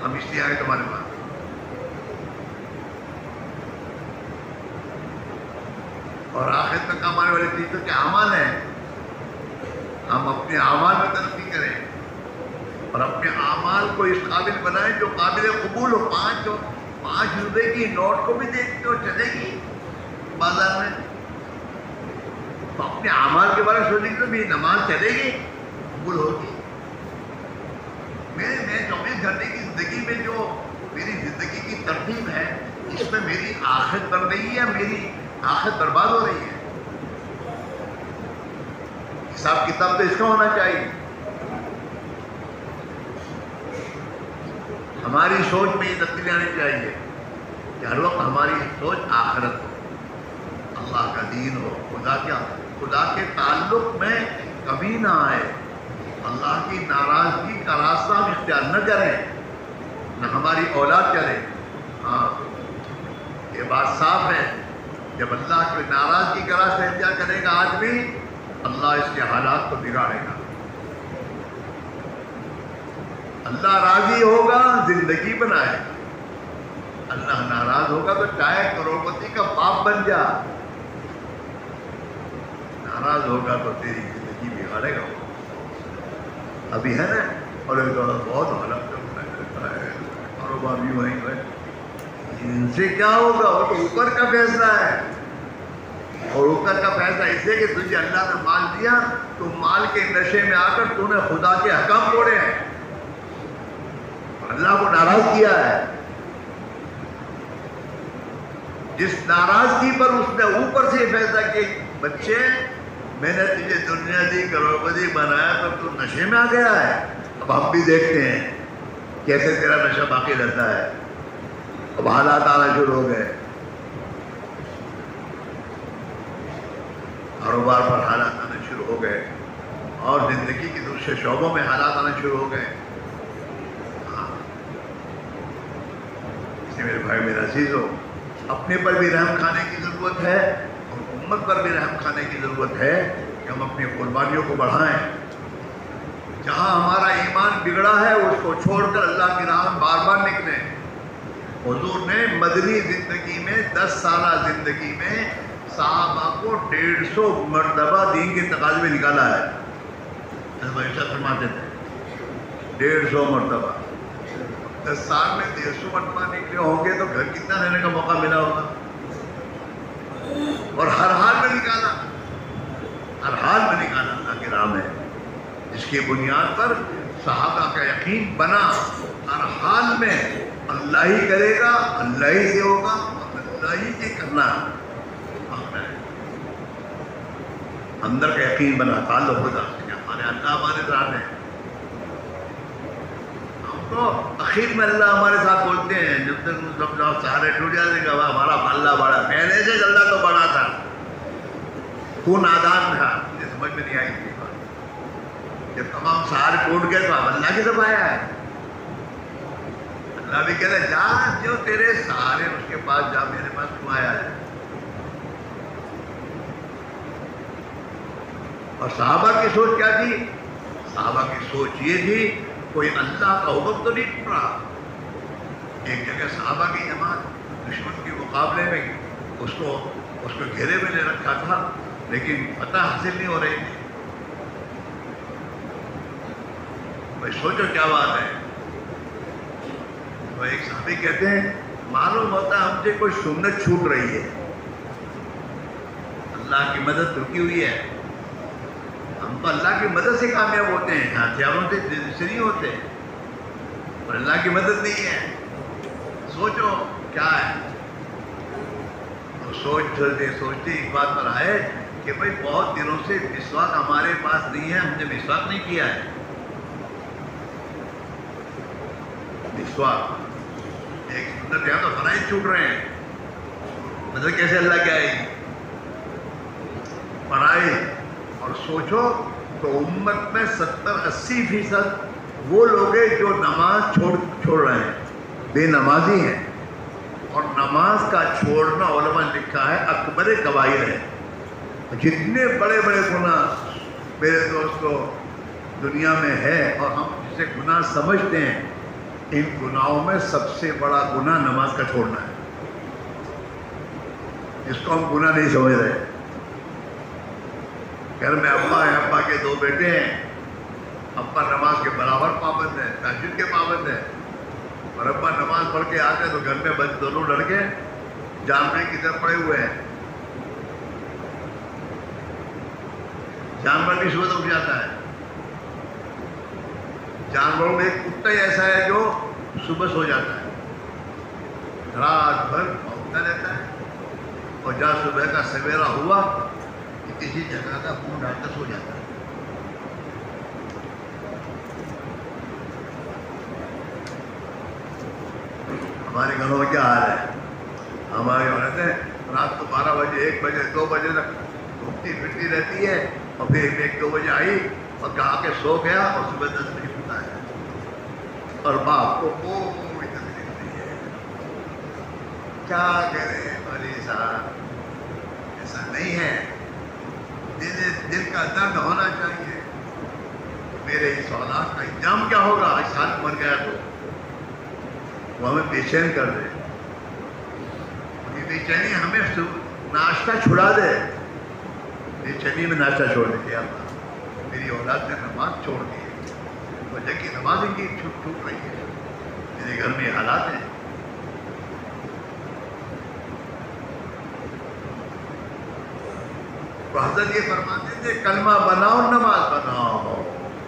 ہم اس لیے آئے تمہارے پاس۔ اور آخرت میں کمانے والی چیزوں کے اعمال ہیں، ہم اپنے اعمال میں ترقی کریں اور اپنے اعمال کو اس قابل بنائیں جو قابل قبول ہو۔ 5 روپے کی نوٹ کو بھی دیکھتے ہو چلے گی بازار میں، تو اپنے اعمال کے بارے میں سوچیں کہ میری نماز چلے گی، قبول ہوگی۔ میں 24 گھنٹے کی زندگی میں جو میری زندگی کی ترتیب ہے، اس میں میری آخرت بن رہی ہے یا میری آخرت برباد ہو رہی ہے؟ حساب کتاب تو اس کا ہونا چاہیے۔ ہماری سوچ میں یہ تبدیلی آنی چاہیے کہ ہر وقت ہماری سوچ آخرت ہو، اللہ کا دین ہو، خدا کے تعلق میں کبھی نہ آئے، اللہ کی ناراضگی کا راستہ ہم اختیار نہ کریں، نہ ہماری اولاد کرے۔ ہاں یہ بات صاف ہے، جب اللہ کی ناراضگی کا راستہ اختیار کرے گا آدمی، اللہ اس کے حالات کو بگاڑے گا۔ اللہ راضی ہوگا زندگی بنائے، اللہ ناراض ہوگا تو چاہے کروڑپتی کا باپ بن جا، ناراض ہوگا تو تیری زندگی بگاڑے گا۔ ابھی ہے نا، اور بہت حالت کرتا ہے، کاروبار بھی وہیں ہے، ان سے کیا ہوگا؟ وہ تو اوپر کا فیصلہ ہے، اور اوپر کا فیصلہ اس لیے کہ تجھے اللہ نے مال دیا، تو مال کے نشے میں آ کر تو نے خدا کے حکم توڑے ہیں، اللہ کو ناراض کیا ہے. جس ناراضگی پر اس نے اوپر سے فیصلہ کہ بچے میں نے تجھے دنیا دی کروڑپتی بنایا تو تو نشے میں آ گیا ہے. اب ہم بھی دیکھتے ہیں کیسے تیرا نشہ باقی رہتا ہے. اب حالات آنا شروع ہو گئے, کاروبار پر حالات آنا شروع ہو گئے, اور زندگی کے دوسرے شعبوں میں حالات آنا شروع ہو گئے. اس لیے میرے بھائی میرے عزیزو, اپنے پر بھی رحم کھانے کی ضرورت ہے اور امت پر بھی رحم کھانے کی ضرورت ہے کہ ہم اپنی قربانیوں کو بڑھائیں. جہاں ہمارا ایمان بگڑا ہے اس کو چھوڑ کر اللہ کی راہ میں بار بار نکلیں. حضور نے مدنی زندگی میں 10 سالہ زندگی میں صحابہ کو 150 مرتبہ دین کے تقاضے میں نکالا ہے. حضرت فرماتے تھے 150 مرتبہ. 10 سال میں 150 مرتبہ نکلے ہوں گے تو گھر کتنا رہنے کا موقع ملا ہوگا. اور ہر حال میں نکالا, ہر حال میں نکالا اللہ کی راہ میں, جس کی بنیاد پر صحابہ کا یقین بنا ہر حال میں اللہ ہی کرے گا, اللہ ہی سے ہوگا اور اللہ ہی سے کرنا ہے. اندر کا یقین بنا, تعلق خدا سے, ہمارے اللہ ہمارے ساتھ ہے. ہم تو اخیر میں اللہ ہمارے ساتھ بولتے ہیں, جب تک سب لوگ سہارے ٹوٹ جاتے کہ ہمارا اللہ بڑا, پہلے سے اللہ تو بڑا تھا, تو نادان تھا, مجھے سمجھ میں نہیں آئی تھی بات. جب تمام سہارے ٹوٹ گئے تو اب اللہ کی طرف آیا ہے. اللہ بھی کہتا ہے جا, جو تیرے سہارے اس کے پاس جا, میرے پاس کیوں آیا ہے. اور صحابہ کی سوچ کیا تھی؟ صحابہ کی سوچ یہ تھی کوئی اللہ کا حکم تو نہیں ٹوٹ رہا. ایک جگہ صحابہ کی جماعت دشمن کے مقابلے میں اس کو گھیرے میں لے رکھا تھا, لیکن فتح حاصل نہیں ہو رہی تھی. بھائی سوچو کیا بات ہے. تو ایک صحابی کہتے ہیں معلوم ہوتا ہے ہم سے کوئی سنت چھوٹ رہی ہے, اللہ کی مدد رکی ہوئی ہے. ہم تو اللہ کی مدد سے کامیاب ہوتے ہیں, ہتھیاروں سے نہیں ہوتے, اور اللہ کی مدد نہیں ہے. سوچو کیا ہے. تو سوچتے ایک بات پر آئے کہ بھائی بہت دنوں سے مسواک ہمارے پاس نہیں ہے, ہم نے مسواک نہیں کیا ہے. مسواک ایک سنت ہے, تو فرائض چھوٹ رہے ہیں, مدد کیسے اللہ کی آئے گی. فرائض. اور سوچو تو امت میں 70-80% وہ لوگ ہیں جو نماز چھوڑ رہے ہیں, بے نمازی ہیں. اور نماز کا چھوڑنا علماء نے لکھا ہے اکبر کبائر ہے. جتنے بڑے بڑے گناہ میرے دوستو دنیا میں ہے اور ہم جسے گناہ سمجھتے ہیں, ان گناہوں میں سب سے بڑا گناہ نماز کا چھوڑنا ہے, جس کو ہم گناہ نہیں سمجھ رہے. گھر میں ابا ہے, ابا کے 2 بیٹے ہیں, ابا نماز کے برابر پابند ہے, تہجد کے پابند ہے, اور ابا نماز پڑھ کے آتے تو گھر میں دونوں لڑکے جانوروں کی طرف پڑے ہوئے ہیں. جانور بھی صبح اٹھ جاتا ہے. جانوروں میں ایک کتا ہی ایسا ہے جو صبح سو جاتا ہے, رات بھر بھونکتا رہتا ہے, اور جب صبح کا سویرا ہوا کسی جگہ کا خون ڈال کر سو جاتا ہے. ہمارے گھروں میں کیا حال ہے؟ ہماری عورتیں رات کو 12 بجے 1 بجے 2 بجے تک گھومتی پھرتی رہتی ہے, اور پھر 1-2 بجے آئی اور کہا کے سو گیا, اور صبح 10 بجے اٹھتا ہے, اور باپ کو کوئی تکلیف نہیں ہے. کیا کرے بھائی صاحب, ایسا نہیں ہے. دل کا درد ہونا چاہیے. میرے اس اولاد کا انجام کیا ہوگا؟ اس سال مر گیا تو وہ ہمیں بے چین کر دے. یہ بے چینی ہمیں ناشتہ چھڑا دے. بے چینی میں ناشتہ چھوڑ دے. کیا میری اولاد نے نماز چھوڑ دی ہے, وجہ کی نماز ان کی چھوٹ رہی ہے. میرے گھر میں حالات ہیں. تو حضرت یہ فرماتے تھے کلمہ بناؤ, نماز بناؤ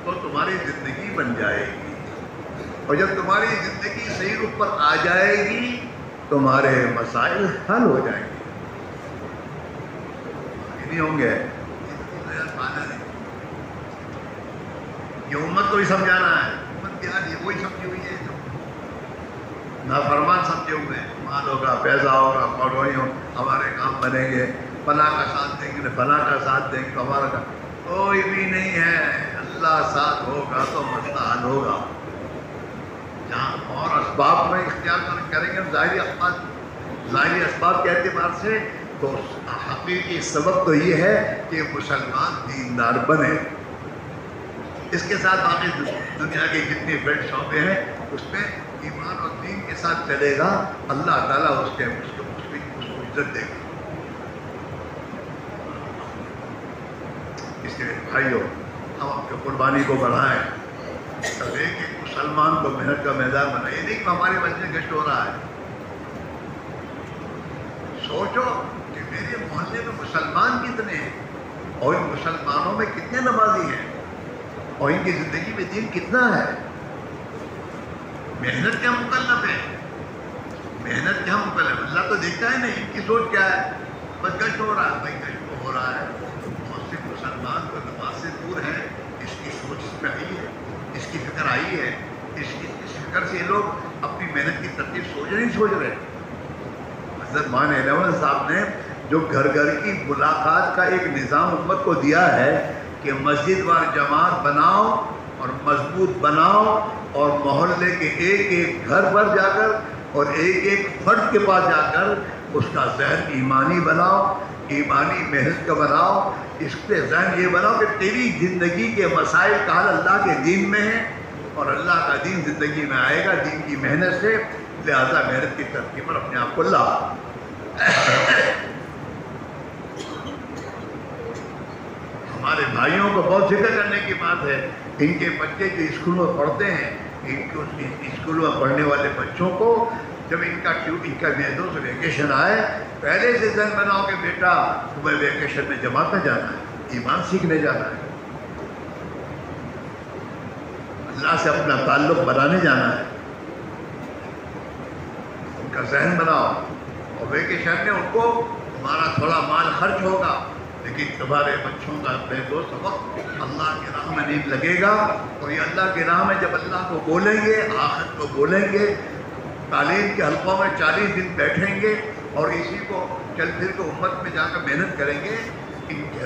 تو تمہاری زندگی بن جائے گی. اور جب تمہاری زندگی صحیح رخ پر آ جائے گی تمہارے مسائل حل ہو جائیں گے. نہیں ہوں گے یہ امت کو ہی سمجھانا ہے. امت کیا ہے وہی سمجھی ہوئی ہے جو نافرمان سمجھے ہوئے ہیں. مال ہوگا, پیسہ ہوگا, کالونی ہو, ہمارے کام بنیں گے, فلاں کا ساتھ دیں گے, فلاں کا ساتھ دیں گے, ہمارا کا کوئی بھی نہیں ہے. اللہ ساتھ ہوگا تو مسئلہ حل ہوگا. جہاں اور اسباب میں اختیار کریں گے ظاہری اسباب کے اعتبار سے تو حقیقی سبب تو یہ ہے کہ مسلمان دیندار بنے. اس کے ساتھ باقی دنیا کے جتنے بیڈ شعبے ہیں اس میں ایمان اور دین کے ساتھ چلے گا, اللہ تعالیٰ اس کو عزت دے گا. اس لیے بھائیو ہم اپنی قربانی کو بڑھائیں. تب ایک مسلمان کو محنت کا میدان بنائے. یہ نہیں کہ ہمارے بچے گشت ہو رہا ہے. سوچو کہ میرے محلے میں مسلمان کتنے ہیں اور ان مسلمانوں میں کتنے نمازی ہیں اور ان کی زندگی میں دین کتنا ہے. محنت کیا مکلف ہے, محنت کیا مکلف ہے. اللہ تو دیکھتا ہے نہیں ان کی سوچ کیا ہے. بس گشت ہو رہا ہے, بھائی گشت تو ہو رہا ہے. بہت سے مسلمان تو نماز سے دور ہیں. اس کی سوچ اس میں آئی ہے, اس کی فکر آئی ہے. اس فکر سے یہ لوگ اپنی محنت کی ترتیب سوچ نہیں سوچ رہے. حضرت مان احمد صاحب نے جو گھر گھر کی ملاقات کا ایک نظام امت کو دیا ہے کہ مسجد وار جماعت بناؤ اور مضبوط بناؤ اور محلے کے ایک ایک گھر پر جا کر اور ایک ایک فرد کے پاس جا کر اس کا ذہن ایمانی بناؤ, ایمانی محنت کا بناؤ. اس پہ ذہن یہ بناؤ کہ تیری زندگی کے مسائل کا حل اللہ کے دین میں ہے اور اللہ کا دین زندگی میں آئے گا دین کی محنت سے. لہذا محنت کی ترقی پر اپنے آپ کو لا. ہمارے بھائیوں کو بہت فکر کرنے کی بات ہے. ان کے بچے جو اسکول میں پڑھتے ہیں, ان کو اسکول میں پڑھنے والے بچوں کو جب ان کا میدوں سے ویکیشن آئے پہلے سے ذہن بناؤ کہ بیٹا تمہیں ویکیشن میں جماعت میں جانا ہے, ایمان سیکھنے جانا ہے, اللہ سے اپنا تعلق بنانے جانا ہے. ان کا ذہن بناؤ اور ویکیشن میں ان کو تمہارا تھوڑا مال خرچ ہوگا لیکن تمہارے بچوں کا دوست وقت اللہ کی راہ میں نہیں لگے گا. اور یہ اللہ کی راہ میں جب اللہ کو بولیں گے, آخرت کو بولیں گے, تعلیم کے حلقوں میں 40 دن بیٹھیں گے اور اسی کو چل پھر کے امت میں جا کر محنت کریں گے, ان کے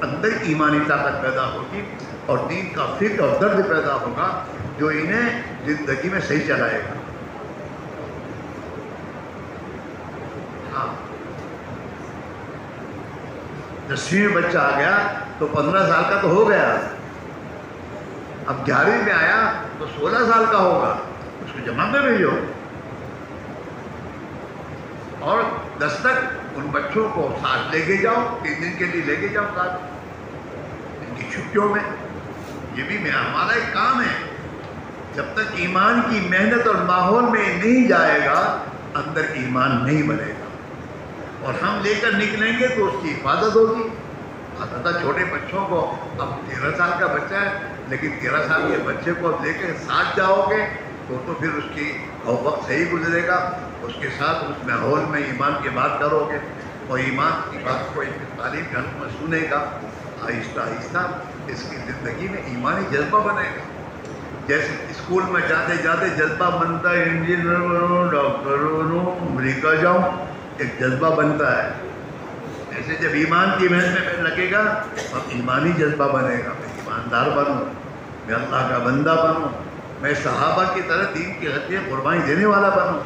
اندر ایمانی طاقت پیدا ہوگی اور دین کا فکر اور درد پیدا ہوگا جو انہیں زندگی میں صحیح چلائے گا. ہاں 10ویں میں بچہ آ گیا تو 15 سال کا تو ہو گیا, اب 11ویں میں آیا تو 16 سال کا ہوگا, اس کو جماعت میں بھیجو. اور 10 تک ان بچوں کو ساتھ لے کے جاؤ, 3 دن کے لیے لے کے جاؤ ساتھ ان کی چھٹیوں میں. یہ بھی ہمارا ایک کام ہے. جب تک ایمان کی محنت اور ماحول میں نہیں جائے گا اندر ایمان نہیں بنے گا اور ہم لے کر نکلیں گے تو اس کی حفاظت ہوگی. حضرت چھوٹے بچوں کو اب 13 سال کا بچہ ہے لیکن 13 سال کے بچے کو اب لے کے ساتھ جاؤ گے تو پھر اس کی وقت صحیح گزرے گا. اس کے ساتھ اس ماحول میں ایمان کی بات کرو گے اور ایمان کی بات کو تعلیم کے حلق میں سنے گا. آہستہ آہستہ اس کی زندگی میں ایمانی جذبہ بنے گا. جیسے اسکول میں جاتے جاتے جذبہ بنتا ہے انجینئر بنوں, ڈاکٹر بنوں, امریکہ جاؤں, ایک جذبہ بنتا ہے. ایسے جب ایمان کی محنت میں لگے گا اب ایمانی جذبہ بنے گا. میں ایماندار بنوں, میں اللہ کا بندہ بنوں, میں صحابہ کی طرح دین کی خاطر قربانی دینے والا بنوں.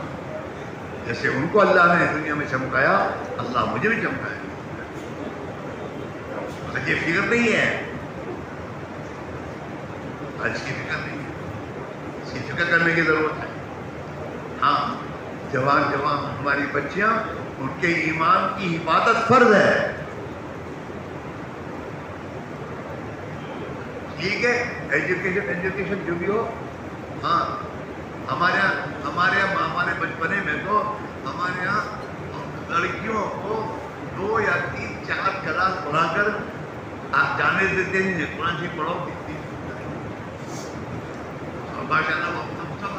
جیسے ان کو اللہ نے دنیا میں چمکایا اللہ مجھے بھی چمکایا. آج یہ فکر نہیں ہے, آج کی فکر نہیں ہے, اس کی فکر کرنے کی ضرورت ہے. ہاں جوان ہماری بچیاں ان کے ایمان کی حفاظت فرض ہے. ٹھیک ہے ایجوکیشن جو بھی ہو. ہاں ہمارے یہاں ہمارے بچپنے میں تو ہمارے یہاں لڑکیوں کو 2 یا 3 4 کلاس پڑھا کر آپ جانے دیتے ہیں قرآن شریف پڑھو. ماشاء اللہ ہم سب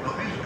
24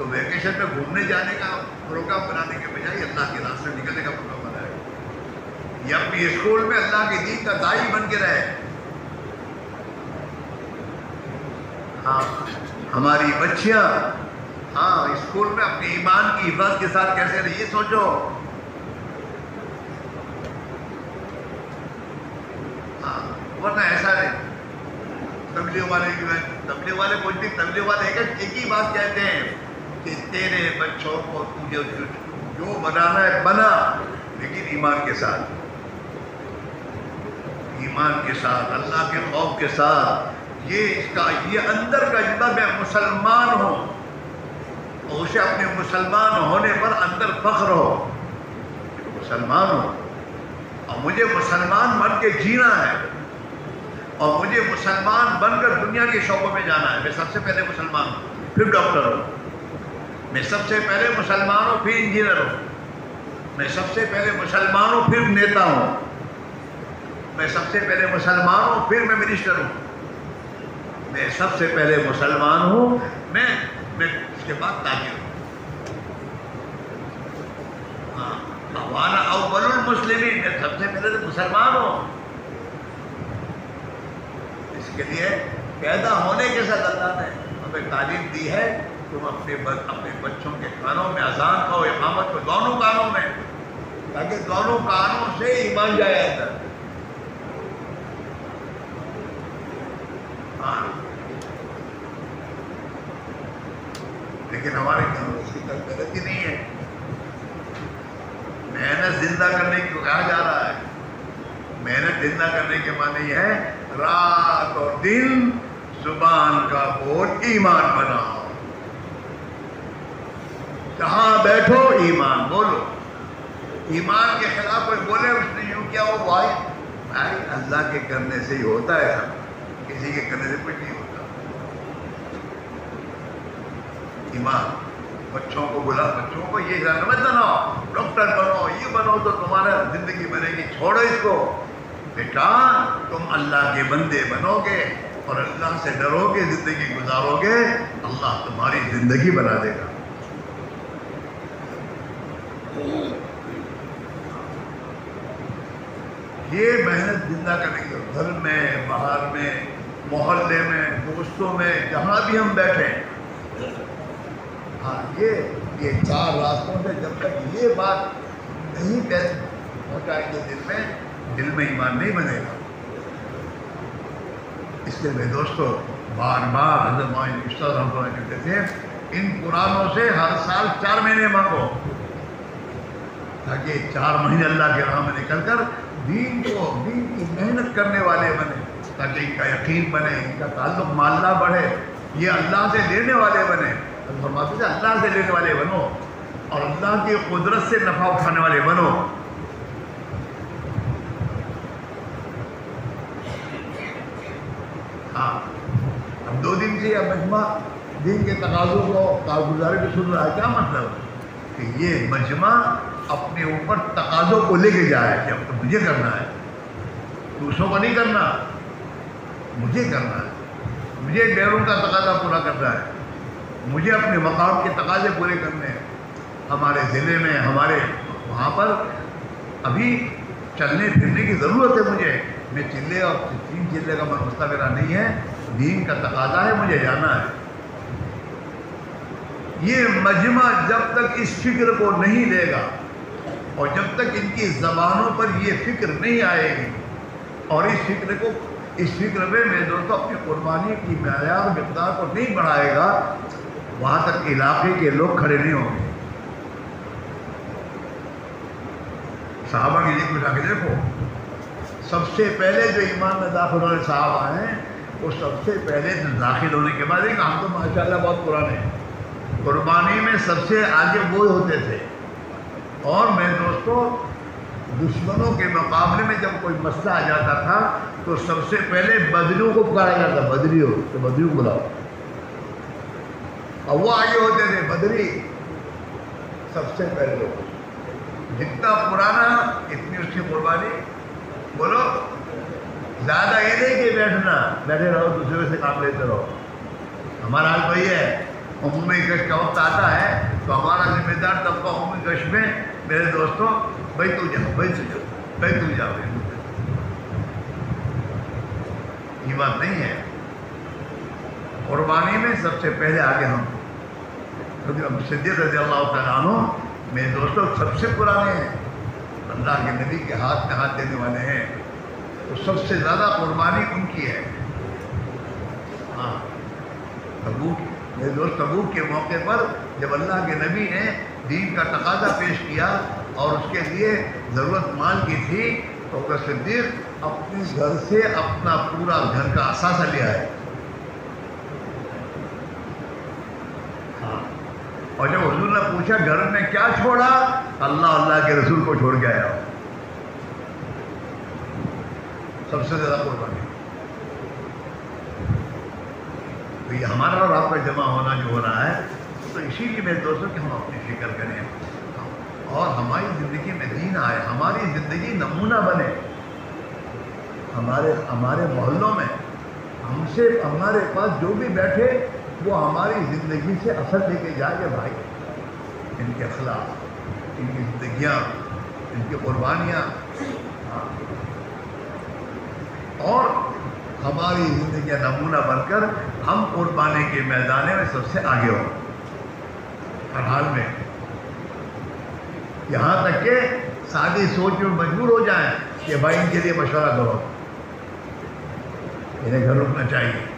تو ویکیشن میں گھومنے جانے کا پروگرام بنانے کے بجائے اللہ کے راستے نکلنے کا پروگرام بنائے، یا اپنی اسکول میں اللہ کے دین کا داعی بن کے رہے۔ ہاں ہماری بچیاں اسکول میں اپنے ایمان کی حفاظت کے ساتھ کیسے رہے، یہ سوچو۔ ورنہ ایسا نہیں، تبلیغ والے کچھ بھی، تبلیغ والے ایک ہی بات کہتے ہیں کہ تیرے بچوں کو تجھے جو بنانا ہے بنا، لیکن ایمان کے ساتھ، ایمان کے ساتھ، اللہ کے خوف کے ساتھ۔ یہ اندر کا جذبہ میں مسلمان ہوں، اور اسے اپنے مسلمان ہونے پر اندر فخر ہو، مسلمان ہوں اور مجھے مسلمان بن کے جینا ہے، اور مجھے مسلمان بن کر دنیا کے شعبوں میں جانا ہے۔ میں سب سے پہلے مسلمان ہوں، پھر ڈاکٹر ہوں، میں سب سے پہلے مسلمان ہوں، پھر انجینئر ہوں، میں سب سے پہلے مسلمان ہوں، پھر نیتا ہوں، میں سب سے پہلے مسلمان ہوں، پھر میں منسٹر ہوں، میں سب سے پہلے مسلمان ہوں، میں اس کے بعد تاجر ہوں۔ وانا اول المسلمین، میں سب سے پہلے تو مسلمان ہوں۔ اس کے لیے پیدا ہونے کے ساتھ اللہ نے ہمیں تعلیم دی ہے، تم اپنے بچوں کے کانوں میں اذان کا اور اقامت کو، دونوں کانوں میں، تاکہ دونوں کانوں سے ایمان جائے اندر۔ لیکن ہمارے گھروں میں اس کی غلطی نہیں ہے۔ محنت زندہ کرنے کو کہا جا رہا ہے، محنت زندہ کرنے کے معنی یہ ہے رات اور دن زبان کا بول ایمان بناؤ، جہاں بیٹھو ایمان بولو۔ ایمان کے خلاف کوئی بولے اس نے یوں کیا، وہ بھائی اللہ کے کرنے سے ہی ہوتا ہے، کسی کے کرنے سے کچھ نہیں ہوتا۔ ایمان، بچوں کو بلا، بچوں کو یہ مت بناؤ، ڈاکٹر بنو، یہ بنو تو تمہارا زندگی بنے گی، چھوڑو اس کو۔ بیٹا تم اللہ کے بندے بنو گے اور اللہ سے ڈرو گے، زندگی گزارو گے، اللہ تمہاری زندگی بنا دے گا۔ یہ محنت زندہ کرنے کی، گھر میں، باہر میں، محلے میں، دوستوں میں، جہاں بھی ہم بیٹھے، یہ چار راستوں سے جب تک یہ بات نہیں پہنچائیں گے دل میں ایمان نہیں بنے گا۔ اس لیے میرے دوستو، بار بار حضرت مولانا اشتاق رحمۃ اللہ کہتے تھے ان قرآنوں سے ہر سال 4 مہینے مانگو، تاکہ 4 مہینے اللہ کے راہ میں نکل کر دین کی محنت کرنے والے بنے، تاکہ ان کا یقین بنے، ان کا تعلق مع اللہ بڑھے، یہ اللہ سے لینے والے بنے۔ فرماتے تھے اللہ سے لینے والے بنو اور اللہ کی قدرت سے نفع اٹھانے والے بنو۔ اب 2 دن سے یہ مجمع دین کے تقاضوں کو کارگزاری بھی سن رہا ہے، کیا مطلب کہ یہ مجمع اپنے اوپر تقاضوں کو لے کے جائے کہ اب تو مجھے کرنا ہے، دوسروں کو نہیں کرنا، مجھے کرنا ہے، مجھے غیروں کا تقاضا پورا کرنا ہے، مجھے اپنے مقام کے تقاضے پورے کرنے ہیں۔ ہمارے ضلع میں، ہمارے وہاں پر ابھی چلنے پھرنے کی ضرورت ہے مجھے، میں چلے اور 3 چلے کا مسئلہ میرا نہیں ہے، دین کا تقاضا ہے، مجھے جانا ہے۔ یہ مجمع جب تک اس فکر کو نہیں لے گا اور جب تک ان کی زبانوں پر یہ فکر نہیں آئے گی اور اس فکر میں میرے دوستوں اپنی قربانی کی معیار مقدار کو نہیں بڑھائے گا، وہاں تک علاقے کے لوگ کھڑے نہیں ہوں گے۔ صحابہ کی ذکر اٹھا کے دیکھو، سب سے پہلے جو ایمان میں داخل ہونے صحابہ ہیں، وہ سب سے پہلے داخل ہونے کے بعد ہم تو ماشاءاللہ بہت پرانے ہیں، قربانی میں سب سے آگے وہ ہوتے تھے۔ اور میرے دوستوں، دشمنوں کے مقابلے میں جب کوئی مسئلہ آ جاتا تھا تو سب سے پہلے بدریوں کو پکارا جاتا، بدریوں تو بدریوں کو بلاؤ، اور وہ آگے ہوتے تھے، بدری سب سے پہلے لوگ، جتنا پرانا اتنی اس کی قربانی۔ بولو زیادہ یہ نہیں کہ بیٹھے رہو دوسرے سے کام لیتے رہو، ہمارا حال وہی ہے، عمومی گشت کا وقت آتا ہے تو ہمارا ذمہ دار طبقہ عمومی گشت میں میرے دوستوں بھائی تو جا بھائی تو جا بھائی تو جا بھائی، یہ بات نہیں ہے۔ قربانی میں سب سے پہلے آگے ہم، کیونکہ صدیق رضی اللہ تعالیٰ عنہ میرے دوستوں سب سے پرانے ہیں، اللہ کے نبی کے ہاتھ میں ہاتھ دینے والے ہیں، تو سب سے زیادہ قربانی ان کی ہے۔ ہاں تبوک، میرے دوست تبوک کے موقع پر جب اللہ کے نبی نے دین کا تقاضا پیش کیا اور اس کے لیے ضرورت مال کی تھی تو بکر صدیق اپنے گھر سے اپنا پورا گھر کا اثاثہ لے آئے۔ اور جب حضور نے پوچھا گھر میں کیا چھوڑا، اللہ کے رسول کو چھوڑ کے آیا۔ سب سے زیادہ قربانی تو یہ ہمارا اور آپ کا جمع ہونا جو ہو رہا ہے، تو اسی لیے میرے دوستوں کہ ہم اپنی فکر کریں اور ہماری زندگی میں دین آئے، ہماری زندگی نمونہ بنے، ہمارے محلوں میں ہم سے ہمارے پاس جو بھی بیٹھے وہ ہماری زندگی سے اثر لے کے جائے کہ بھائی ان کے اخلاق، ان کی زندگیاں، ان کی قربانیاں، اور ہماری زندگیاں نمونہ بن کر ہم قربانی کے میدان میں سب سے آگے ہوں ہر حال میں، یہاں تک کہ سادی سوچ میں مجبور ہو جائیں کہ بھائی ان کے لیے مشورہ کرو، انہیں گھر رکنا چاہیے۔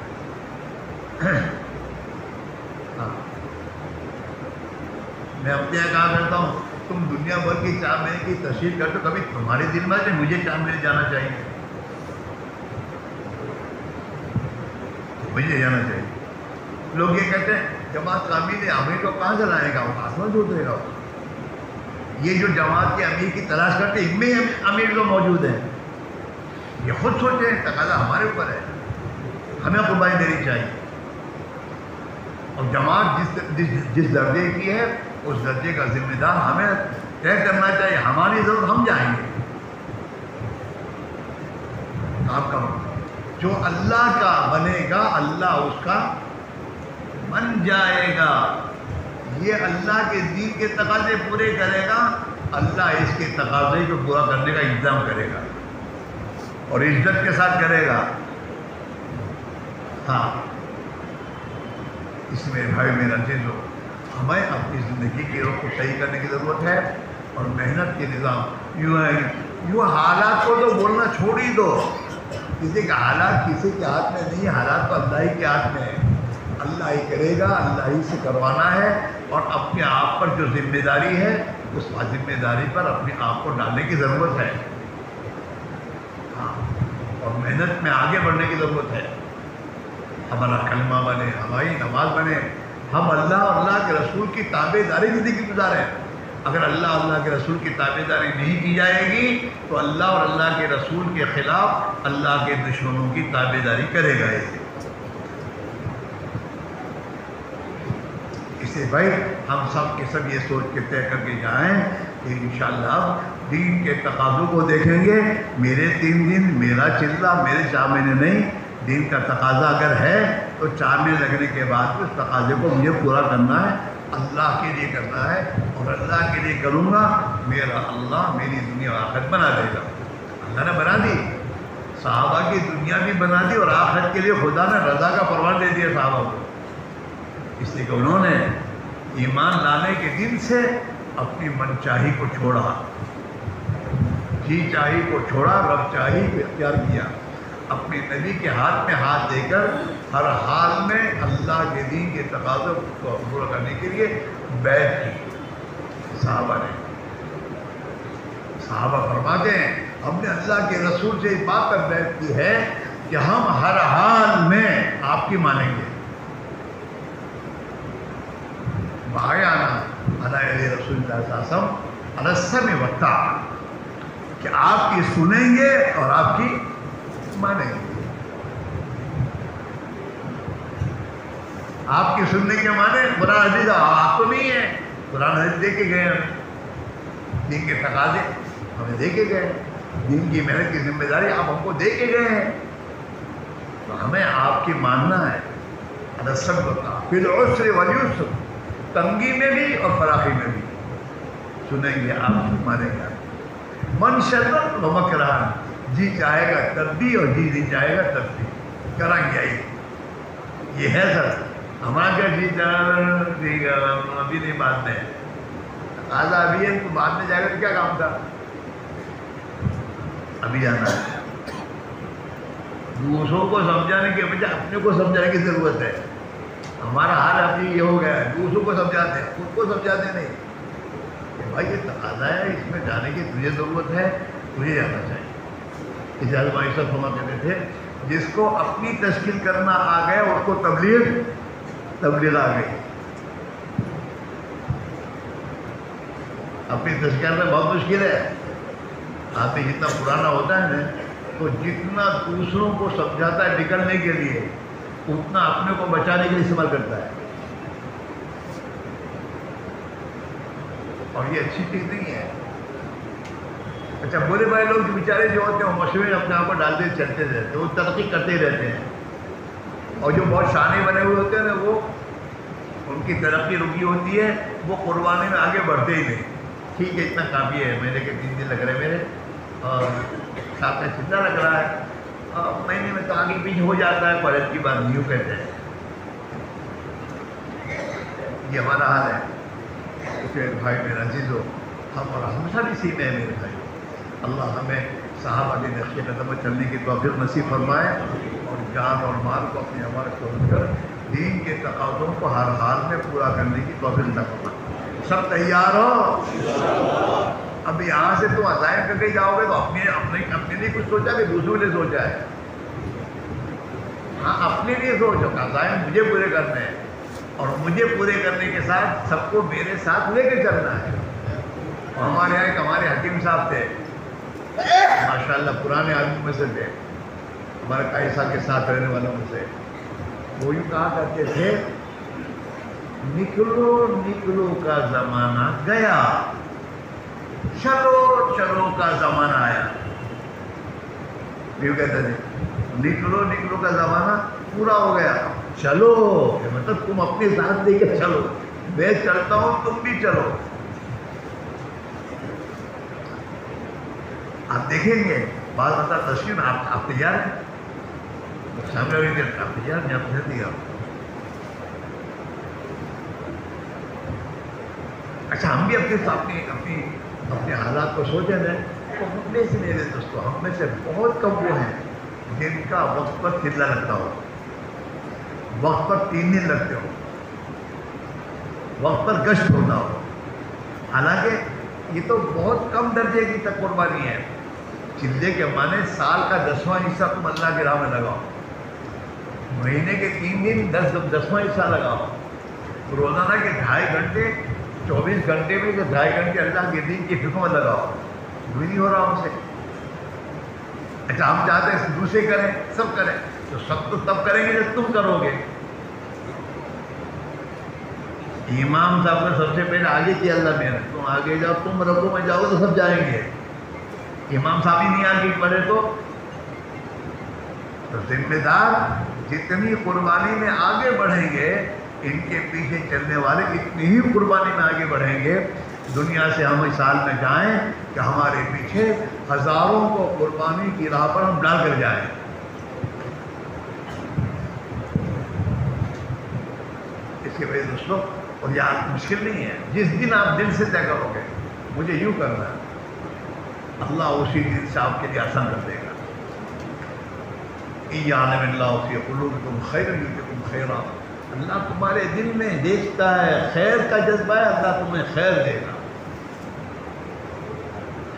میں اپنے یہاں کہا کرتا ہوں تم دنیا بھر کی 4 مہینے کی تشہیر کرتے ہو، کبھی تمہارے دل میں ہے مجھے 4 مہینے جانا چاہیے، مجھے جانا چاہیے۔ لوگ یہ کہتے ہیں جماعت کا امیر امیر کو کہاں سے لائے گا، وہ آسمان سے اترے گا۔ یہ جو جماعت کے امیر کی تلاش کرتے ہیں ان میں امیر تو موجود ہیں، یہ خود سوچیں، تقاضا ہمارے اوپر ہے، ہمیں قربانی دینی چاہیے، اور جماعت جس درجے کی ہے اس درجے کا ذمہ دار ہمیں طے کرنا چاہیے، ہماری ضرورت ہم جائیں گے کام کرو، جو اللہ کا بنے گا اللہ اس کا بن جائے گا، یہ اللہ کے دین کے تقاضے پورے کرے گا، اللہ اس کے تقاضے کو پورا کرنے کا انتظام کرے گا اور عزت کے ساتھ کرے گا۔ ہاں اس میں بھائی میرا عزیزو، ہمیں اپنی زندگی کی رخ کو صحیح کرنے کی ضرورت ہے، اور محنت کے نظام یوں حالات کو تو بولنا چھوڑ ہی دو، کسی کا حالات کسی کے ہاتھ میں نہیں، حالات تو اللہ ہی کے ہاتھ میں ہے، اللہ ہی کرے گا، اللہ ہی سے کروانا ہے، اور اپنے آپ پر جو ذمہ داری ہے اس ذمہ داری پر اپنے آپ کو ڈالنے کی ضرورت ہے، ہاں، اور محنت میں آگے بڑھنے کی ضرورت ہے، ہمارا کلمہ بنے، ہماری نماز بنے، ہم اللہ اور اللہ کے رسول کی تابع داری زندگی گزاریں۔ اگر اللہ کے رسول کی تابع داری نہیں کی جائے گی تو اللہ اور اللہ کے رسول کے خلاف اللہ کے دشمنوں کی تابع داری کرے گا۔ اسے بھائی ہم سب کے سب یہ سوچ کے طے کر کے جائیں کہ انشاءاللہ دین کے تقاضوں کو دیکھیں گے، میرے 3 دن میرا چلہ، میرے 4 مہینے نہیں، دین کا تقاضا اگر ہے تو 4 مہینے لگنے کے بعد اس تقاضے کو مجھے پورا کرنا ہے، اللہ کے لیے کرنا ہے، اور اللہ کے لیے کروں گا میرا اللہ میری دنیا اور آخرت بنا دے گا۔ اللہ نے بنا دی، صحابہ کی دنیا بھی بنا دی، اور آخرت کے لیے خدا نے رضا کا پروان دے دیا صحابہ کو، اس لیے کہ انہوں نے ایمان لانے کے دن سے اپنی من چاہی کو چھوڑا، جی چاہی کو چھوڑا، رب چاہی کو اختیار کیا، اپنے نبی کے ہاتھ میں ہاتھ دے کر ہر حال میں اللہ کے دین کے تقاضوں کو پورا کرنے کے لیے بیعت کی صحابہ نے۔ صحابہ فرماتے ہیں ہم نے اللہ کے رسول سے اس بات پر بیعت کی ہے کہ ہم ہر حال میں آپ کی مانیں گے، بایانہ علی رسول اللہ صلی اللہ علیہ وسلم علی السمع والطاعہ، کہ آپ کی سنیں گے اور آپ کی مانیں گے، آپ کی سننے کے معنی قرآن حدیث آپ تو نہیں ہے، قرآن حدیث دے کے گئے ہم، دین کے تقاضے ہمیں دے کے گئے، دین کی محنت کی ذمہ داری آپ ہم کو دے کے گئے ہیں، تو ہمیں آپ کی ماننا ہے، علی السمع والطاعہ۔ فی العسر والیسر، تنگی میں بھی اور فراخی میں بھی۔ سنیں گے آپ ہمارے گھر من شرط و مکران، جی چاہے گا تب بھی اور جی نہیں چاہے گا تب بھی کریں گے۔ یہ ہے سر ہمارا کیا جی ابھی نہیں بعد میں آزا ابھی ہے، تو بعد میں جائے گا تو کیا کام تھا؟ ابھی جانا ہے۔ دوسروں کو سمجھانے کے بجائے اپنے کو سمجھانے کی ضرورت ہے۔ ہمارا حال ابھی یہ ہو گیا ہے، دوسروں کو سمجھاتے ہیں، خود کو سمجھاتے نہیں کہ بھائی یہ تقاضا ہے، اس میں جانے کی تجھے ضرورت ہے، تجھے جانا چاہیے۔ اس علماء صاحب فرما کہتے تھے جس کو اپنی تشکیل کرنا آ گیا اس کو تبلیغ آ گئی۔ اپنی تشکیل کرنا بہت مشکل ہے۔ آدمی جتنا پرانا ہوتا ہے نا تو جتنا دوسروں کو سمجھاتا ہے نکلنے کے لیے اتنا اپنے کو بچانے کے لیے استعمال کرتا ہے، اور یہ اچھی چیز نہیں ہے۔ اچھا بڑے بڑے لوگ جو بیچارے جو ہوتے ہیں وہ مشورے اپنے آپ کو ڈالتے چلتے رہتے ہیں، وہ ترقی کرتے ہی رہتے ہیں، اور جو بہت شانے بنے ہوئے ہوتے ہیں نا وہ ان کی ترقی رکی ہوتی ہے، وہ قربانی میں آگے بڑھتے ہی نہیں۔ ٹھیک ہے اتنا کافی ہے، مہینے کے 3 دن لگ رہے میرے اور ساتھ میں چندہ لگ رہا ہے، اور مہینے میں تو آگے پیچھے ہو جاتا ہے، کالج کی بات یوں کہتے ہیں۔ یہ ہمارا حال ہے۔ اسے بھائی میرا عزیز ہو، ہم سب اسی میں ہیں میرے بھائی۔ اللہ ہمیں صحابہ کے نقش قدم پر چلنے کی توفیق نصیب فرمائے، اور جان اور مال کو اپنی امانت چھوڑ کر دین کے تقاضوں کو ہر حال میں پورا کرنے کی توفیق نہ فرمائے۔ سب تیار ہو؟ اب یہاں سے تو عزائم کر کے جاؤ گے تو اپنے لیے کچھ سوچا کہ دوسروں کے لیے سوچا ہے؟ ہاں اپنے لیے سوچو، عزائم مجھے پورے کرنے ہیں، اور مجھے پورے کرنے کے ساتھ سب کو میرے ساتھ لے کے چلنا ہے۔ اور ہمارے یہاں ایک ہمارے حکیم صاحب تھے، ماشاءاللہ پرانے آدمی میں سے تھے، ہمارے قائصہ کے ساتھ رہنے والوں میں سے۔ وہ یوں کہا کرتے تھے نکلو نکلو کا زمانہ گیا، چلو چلو کا زمانہ آیا۔ یوں کہتے تھے نکلو نکلو کا زمانہ پورا ہو گیا، چلو مطلب تم اپنے ساتھ لے کے چلو، میں چلتا ہوں تم بھی چلو۔ آپ دیکھیں گے بعض مطلب تشکیل آپ تیار ہیں، سامنے والی دیر آپ تیار ہیں، آپ دیا۔ اچھا ہم بھی اپنے حالات کو سوچیں نا، تو ہم میں سے میرے دوستوں ہم میں سے بہت کم وہ ہیں جن کا وقت پر قبلہ لگتا ہو، وقت پر 3 دن لگتے ہو، وقت پر گشت ہوتا ہو۔ حالانکہ یہ تو بہت کم درجے کی تک قربانی ہے۔ چندے کے معنی سال کا 10واں حصہ تم اللہ کی راہ میں لگاؤ، مہینے کے 3 دن 10واں حصہ لگاؤ، روزانہ کے 2.5 گھنٹے 24 گھنٹے میں سے 2.5 گھنٹے اللہ کے دین کی فکر میں لگاؤ۔ بھی نہیں ہو رہا ہم سے۔ اچھا ہم چاہتے ہیں دوسرے کریں، سب کریں، تو سب تو تب کریں گے جب تم کرو گے۔ امام صاحب نے سب سے پہلے آگے کیا اللہ میرا، تم آگے جاؤ، تم رکو میں جاؤ تو سب جائیں گے۔ امام صاحب ہی نہیں آگے بڑھے تو ذمہ دار جتنی قربانی میں آگے بڑھیں گے ان کے پیچھے چلنے والے اتنی ہی قربانی میں آگے بڑھیں گے۔ دنیا سے ہم اس حال میں جائیں کہ ہمارے پیچھے ہزاروں کو قربانی کی راہ پر ہم ڈال کر جائیں۔ اس کے وجہ دوستوں، اور یہ مشکل نہیں ہے، جس دن آپ دل سے طے کرو گے مجھے یوں کرنا ہے، اللہ اسی دن سے آپ کے لیے آسان کر دے گا۔ اِیَعْلَمِ اللَّهُ فِي قُلُوبِكُمْ خَيْرًا يُؤْتِكُمْ خَيْرًا۔ اللہ تمہارے دل میں دیکھتا ہے، خیر کا جذبہ ہے، اللہ تمہیں خیر دے گا۔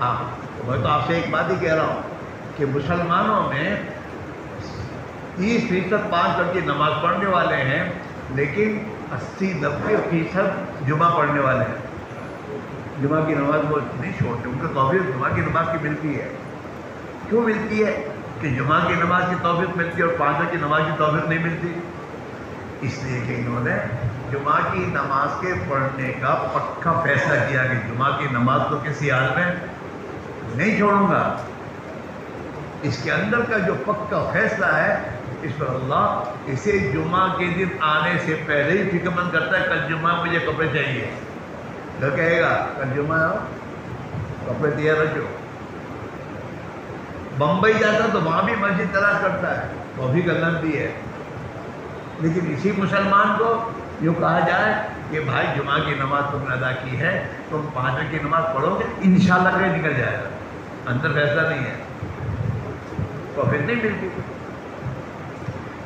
ہاں میں تو آپ سے ایک بات ہی کہہ رہا ہوں کہ مسلمانوں میں 30% 5 وقت کی نماز پڑھنے والے ہیں، لیکن 80-90% جمعہ پڑھنے والے ہیں۔ جمعہ کی نماز وہ نہیں چھوڑتے، ان کو توفیق جمعہ کی نماز کی ملتی ہے۔ کیوں ملتی ہے کہ جمعہ کی نماز کی توفیق ملتی ہے اور 5 وقت کی نماز کی توفیق نہیں ملتی؟ اس لیے کہ انہوں نے جمعہ کی نماز کے پڑھنے کا پکا فیصلہ کیا کہ جمعہ کی نماز تو کسی حال میں نہیں چھوڑوں گا۔ اس کے اندر کا جو پکا فیصلہ ہے اس پر اللہ اسے جمعہ کے دن آنے سے پہلے ہی فکر مند کرتا ہے، کل جمعہ مجھے کپڑے چاہیے. گھر کہے گا کل جمعہ آؤ کپڑے تیار رکھو. بمبئی جاتا تو وہاں بھی مسجد تلاش کرتا ہے، وہ بھی گلن بھی ہے. لیکن اسی مسلمان کو یوں کہا جائے کہ بھائی جمعہ کی نماز تم نے ادا کی ہے، تم 5 وقت کی نماز پڑھو گے انشاءاللہ کہیں نکل جائے گا. اندر فیصلہ نہیں ہے، پروفٹ نہیں ملتی.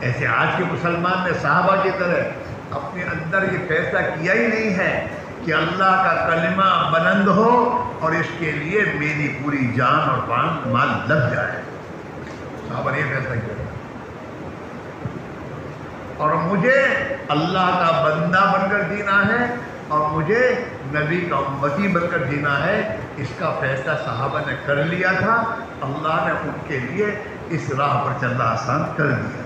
ایسے آج کے مسلمان نے صحابہ کی طرح اپنے اندر یہ فیصلہ کیا ہی نہیں ہے کہ اللہ کا کلمہ بلند ہو اور اس کے لیے میری پوری جان اور مال لگ جائے. صحابہ نے یہ فیصلہ کیا اور مجھے اللہ کا بندہ بن کر جینا ہے اور مجھے نبی کا امتی بن کر جینا ہے. اس کا فیصلہ صحابہ نے کر لیا تھا. اللہ نے ان کے لیے اس راہ پر چلنا آسان کر دیا.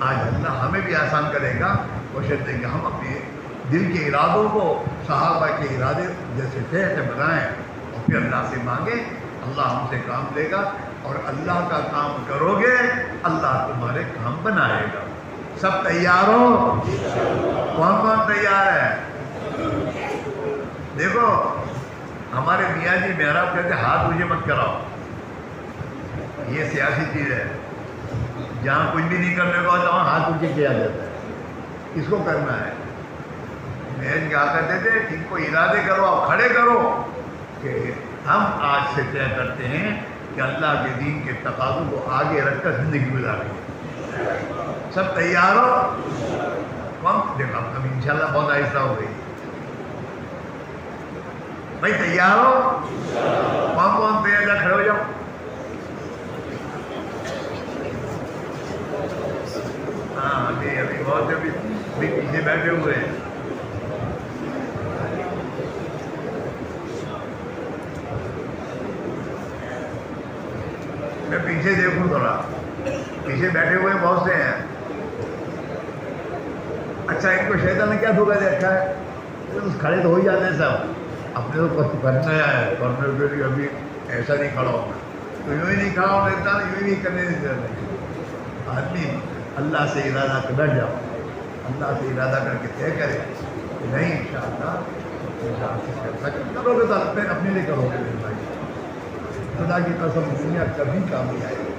آج اللہ ہمیں بھی آسان کرے گا. کوشش دیں کہ ہم اپنے دل کے ارادوں کو صحابہ کے ارادے جیسے سے بنائیں اور پھر اللہ سے مانگیں. اللہ ہم سے کام لے گا اور اللہ کا کام کرو گے اللہ تمہارے کام بنائے گا. سب تیار ہو؟ کون کون تیار ہے؟ دیکھو ہمارے میاں جی محراب کہتے ہیں ہاتھ مجھے مت کراؤ. یہ سیاسی چیز ہے. جہاں کچھ بھی نہیں کرنے کو ہوتا وہاں ہاتھ مجھے کیا جاتا ہے. اس کو کرنا ہے. میں کیا کہتے تھے ان کو ارادے کرو اور کھڑے کرو کہ ہم آج سے طے کرتے ہیں کہ اللہ کے دین کے تقاضوں کو آگے رکھ کر زندگی گزاریں. سب تیار ہو؟ کون دیکھو اب انشاءاللہ بہت آہستہ ہو گئی. بھائی تیار ہو؟ کون کون تیار ہے؟ کھڑے ہو جاؤ. ہاں ابھی بہت سے بھی پیچھے بیٹھے ہوئے ہیں. میں پیچھے دیکھوں تھوڑا. پیچھے بیٹھے ہوئے بہت سے ہیں. اچھا ان کو شیطان نے کیا دھوکہ دے رکھا ہے؟ کھڑے تو ہو ہی جاتے ہیں سب. اپنے کو کرنا ہے کرنے کے لیے ابھی ایسا نہیں کھڑا ہونا تو یوں ہی نہیں کھڑا ہونا دیتا یوں ہی نہیں کرنے دیتا. آدمی اللہ سے ارادہ کر بیٹھ جاؤ. اللہ سے ارادہ کر کے طے کرے کہ نہیں انشاءاللہ کرو گے تو اپنے لیے کرو گے. بھائی خدا کی قسم دنیا کبھی کام نہیں آئے گی.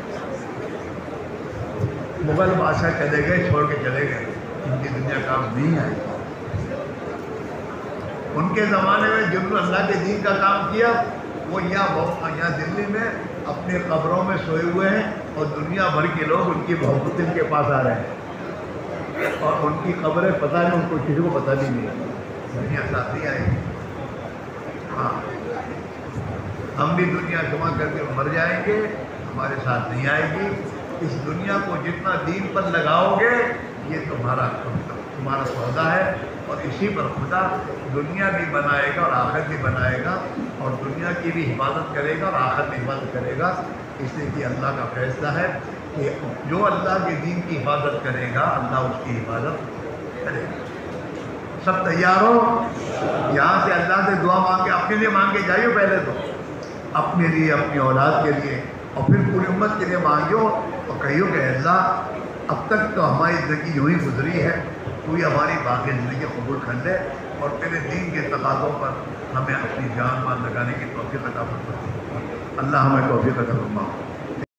مغل بادشاہ چلے گئے چھوڑ کے چلے گئے. ان کی دنیا کام نہیں آئی. ان کے زمانے میں جنہوں نے اللہ کے دین کا کام کیا وہ یہاں دلی میں اپنے قبروں میں سوئے ہوئے ہیں اور دنیا بھر کے لوگ ان کی محبت ان کے پاس آ رہے ہیں اور ان کی قبریں پتہ نہیں ان کو کسی کو پتہ بھی نہیں. دنیا ساتھ نہیں آئے گی. ہاں ہم بھی دنیا جمع کر کے مر جائیں گے ہمارے ساتھ نہیں آئے گی. اس دنیا کو جتنا دین پر لگاؤ گے یہ تمہارا سودا ہے اور اسی پر خدا دنیا بھی بنائے گا اور آخرت بھی بنائے گا اور دنیا کی بھی حفاظت کرے گا اور آخرت بھی حفاظت کرے گا. اس لیے کہ اللہ کا فیصلہ ہے کہ جو اللہ کے دین کی حفاظت کرے گا اللہ اس کی حفاظت کرے گا. سب تیار ہو؟ یہاں سے اللہ سے دعا مانگ کے اپنے لیے مانگ کے جائیو. پہلے تو اپنے لیے اپنی اولاد کے لیے اور پھر پوری امت کے لیے مانگیو اور کہیو کہ اللہ اب تک تو ہماری زندگی یوں ہی گزری ہے تو یہ ہماری باقی زندگی قبول کر لے اور تیرے دین کے تقاضوں پر ہمیں اپنی جان مال لگانے کی توفیق عطا فرما. اللہ ہمیں توفیق عطا فرما.